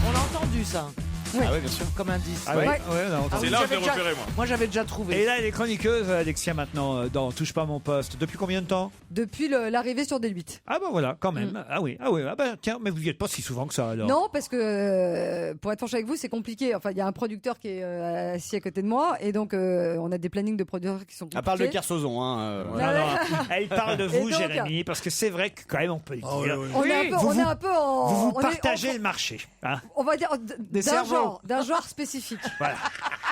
On l'a entendu ça. Oui. Ah oui, bien sûr. Comme indice. Ah oui. Ouais, non, c'est là où je l'ai repéré, moi. Moi, j'avais déjà trouvé. Et là, elle est chroniqueuse, Alexia, maintenant, dans Touche pas à mon poste. Depuis combien de temps? Depuis l'arrivée sur D8. Ah bah voilà, quand même. Ah oui. Ah bah tiens, mais vous n'y êtes pas si souvent que ça, alors. Non, parce que, pour être franche avec vous, c'est compliqué. Enfin, il y a un producteur qui est assis à côté de moi, et donc on a des plannings de producteurs qui sont compliqués. Elle parle de Kersozon, hein. Non, elle parle de vous, Jérémy, parce que c'est vrai que quand même on peut le dire. On est un peu en... Vous partagez le marché. Hein. On va dire d'un genre spécifique. Voilà.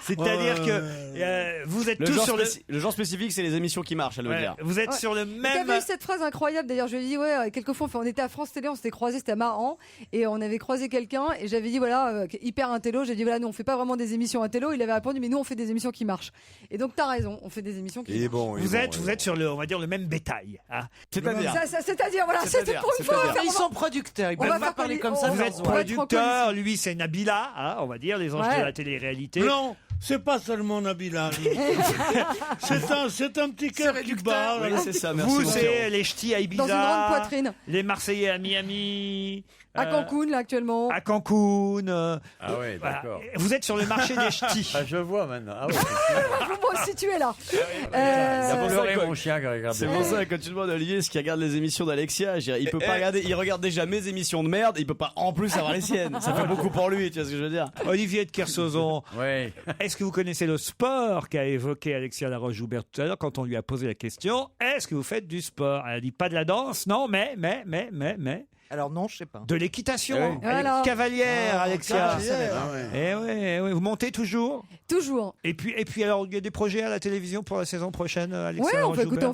C'est-à-dire que vous êtes tous sur le genre spécifique, c'est les émissions qui marchent, elle veut dire. Vous êtes sur le même... T'as vu cette phrase incroyable, d'ailleurs, je lui ai dit, quelquefois, on était à France Télé, on s'était croisés, c'était marrant, et on avait croisé quelqu'un, et j'avais dit, hyper intello, j'ai dit, nous, on fait pas vraiment des émissions intello, il avait répondu, mais nous, on fait des émissions qui marchent. Et donc, t'as raison, on fait des émissions qui marchent. Vous êtes sur le, on va dire, le même bétail. Hein. C'est-à-dire, voilà, c'était pour une fois. Ils sont producteurs, ils peuvent pas parler comme ça. Vous êtes producteur, lui, c'est Nabila, hein, on va dire, les anges de la télé-réalité. Non, c'est pas seulement Nabila. c'est un petit cœur qui bat. Oui, c'est ça, merci. Vous, c'est les ch'tis à Ibiza. Dans une grande poitrine. Les Marseillais à Miami. À Cancun, là, actuellement. À Cancun. Ah ouais, d'accord. Vous êtes sur le marché des ch'tis. Ah, je vois maintenant. Ah ouais. Vous me situez là. Mon chien qui regarde. C'est pour ça que quand tu demandes à Olivier ce qu'il regarde les émissions d'Alexia, il peut pas regarder, il regarde déjà mes émissions de merde, il peut pas en plus avoir les siennes. Ça fait beaucoup pour lui, tu vois ce que je veux dire. Olivier de Kersozon. Oui. Est-ce que vous connaissez le sport qu'a évoqué Alexia Laroche-Joubert tout à l'heure quand on lui a posé la question? Est-ce que vous faites du sport? Elle a dit pas de la danse, non, mais. Alors non, je sais pas. De l'équitation. Voilà. Cavalière, Alexia. Cavalière. Oui. Vous montez toujours? Toujours. Et puis alors, il y a des projets à la télévision pour la saison prochaine, Alexia? Oui, on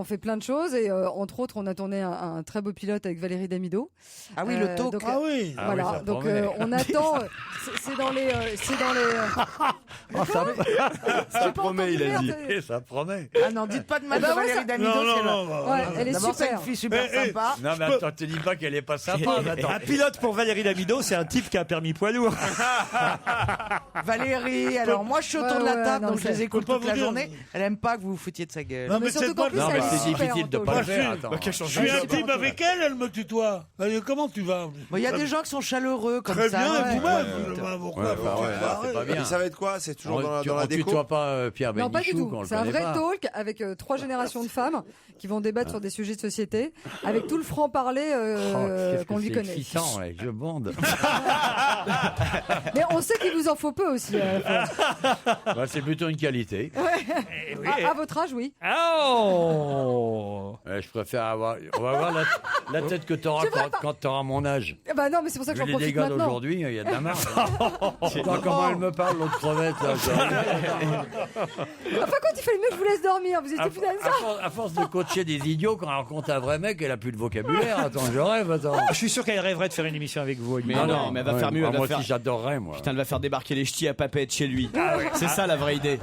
fait plein de choses, et entre autres, on a tourné un très beau pilote avec Valérie Damido. Ah oui, le talk. Donc, voilà. Donc on attend. C'est dans les. Ça promet, il a dit. Ça promet. Ah non, dites pas de mal de Valérie Damido. Elle est super. C'est une fille super sympa. Non, mais attends, te dis pas qu'elle est pas sympa. Un pilote pour Valérie Damido, c'est un type qui a un permis poids lourd. Valérie, alors moi je suis autour de la table, donc je les écoute toute la journée. Elle aime pas que vous vous foutiez de sa gueule. Non, mais c'est pas Non, mais c'est difficile de pas le faire. Je suis intime avec elle, elle me tutoie. Comment tu vas? Il y a des gens qui sont chaleureux comme ça. Très bien, et vous-même. C'est pas bien. Ça va être quoi? C'est toujours dans la déco? Tu tutoies pas Pierre Non, pas du Bénichou tout. quand on le C'est un connaît vrai pas. talk avec 3 générations de femmes qui vont débattre sur des sujets de société, avec tout le franc-parler qu'on lui connaît. Excitant, ouais, je bande. Mais on sait qu'il vous en faut peu aussi. C'est plutôt une qualité. À votre âge, oui. Oh. Je préfère avoir. On va voir la tête que tu auras quand tu auras mon âge. Bah non, mais c'est pour ça que j'en Les profite dégâts maintenant. d'aujourd'hui, il y a de la marge. Comment elle me parle, l'autre crevette là. Enfin, quand il fallait mieux que je vous laisse dormir, vous étiez fidèle à ça. À force de coacher des idiots, quand elle rencontre un vrai mec, elle a plus de vocabulaire. Attends, je rêve, attends. Je suis sûr qu'elle rêverait de faire une émission avec vous. Mais non, mais elle va faire mieux. Moi aussi, j'adorerais, moi. Putain, elle va faire débarquer les ch'tis à Papette chez lui. C'est ça la vraie idée.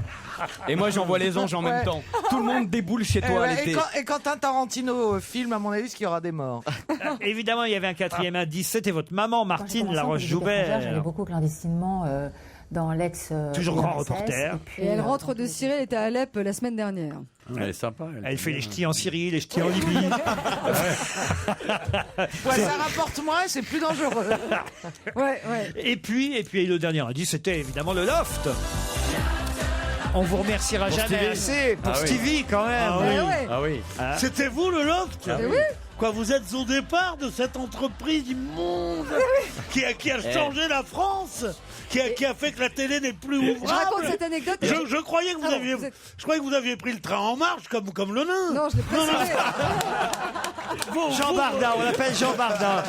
Et moi, j'envoie les anges en même temps. Tout le monde déboule chez toi l'été. Et quand un Tarantino filme, à mon avis, qu'il y aura des morts. Évidemment, il y avait un 4e indice. C'était votre maman, Martine Laroche-Joubert. J'allais beaucoup clandestinement dans l'ex. Toujours grand reporter. Et elle rentre de Syrie, elle était à Alep la semaine dernière. Elle est sympa. Elle fait les ch'tis en Syrie, les ch'tis en Libye. Ça rapporte moins, c'est plus dangereux. Et puis le dernier indice, c'était évidemment le loft. On vous remerciera Pour jamais Stevie. assez pour Stevie quand même. Ah oui. C'était vous le loft? Oui. Quoi, vous êtes au départ de cette entreprise immonde qui a changé la France, qui a fait que la télé n'est plus ouvrable. Je raconte cette anecdote. Je croyais que vous aviez pris le train en marche comme le nain. Non, je l'ai précédé. Jean Bardin, on l'appelle Jean Bardin.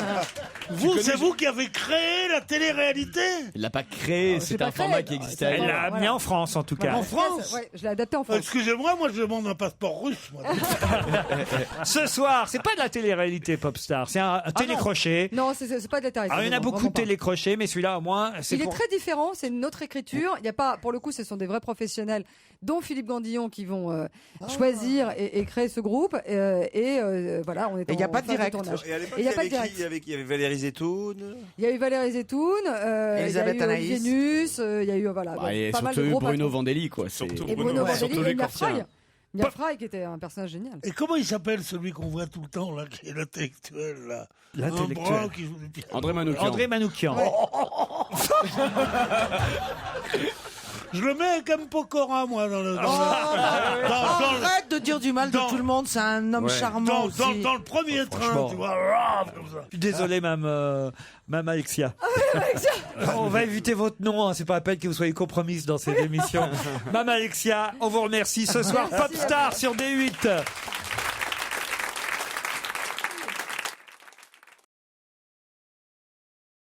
Vous, c'est vous qui avez créé la télé-réalité? Il l'a pas créé, c'est un format qui existait. Elle l'a amené en France, en tout cas. En France? Ouais, je l'ai adapté en France. Excusez-moi, moi je demande un passeport russe. Moi. Ce soir, c'est pas de la télé-réalité Popstar, c'est un télécrochet. Non, c'est pas de la télé. Alors, il y en a beaucoup de télécrochets, mais celui-là, au moins, c'est Il est pour... très différent, c'est une autre écriture. Il y a pas, pour le coup, ce sont des vrais professionnels, dont Philippe Gandillon, qui vont choisir et créer ce groupe. Voilà, on est. Et il n'y a pas de direct. Et à l'époque, il il y a y pas de avait direct. qui? Il y avait Valérie Zetoun. Il y a eu Valérie Zetoun, Elisabeth il y a eu Anaïs. Vénus, il y a eu voilà, Et pas mal de surtout gros Bruno patrons. Vandelli, quoi. Et Bruno Vandelli et Mia Fry. Corsia. Mia Fry qui était un personnage génial. Et comment il s'appelle celui qu'on voit tout le temps là, qui est l'intellectuel là? Un brun qui joue du piano. André Manoukian. André Manoukian. Je le mets avec M. Pokora, moi, dans le. Arrête de dire du mal de tout le monde, c'est un homme charmant aussi. Dans le premier train, tu vois. Comme ça. Je suis désolé, Mme Alexia. On va éviter votre nom, hein, c'est pas la peine que vous soyez compromise dans cette émission. Mme Alexia, on vous remercie ce soir. Merci, Popstar sur D8.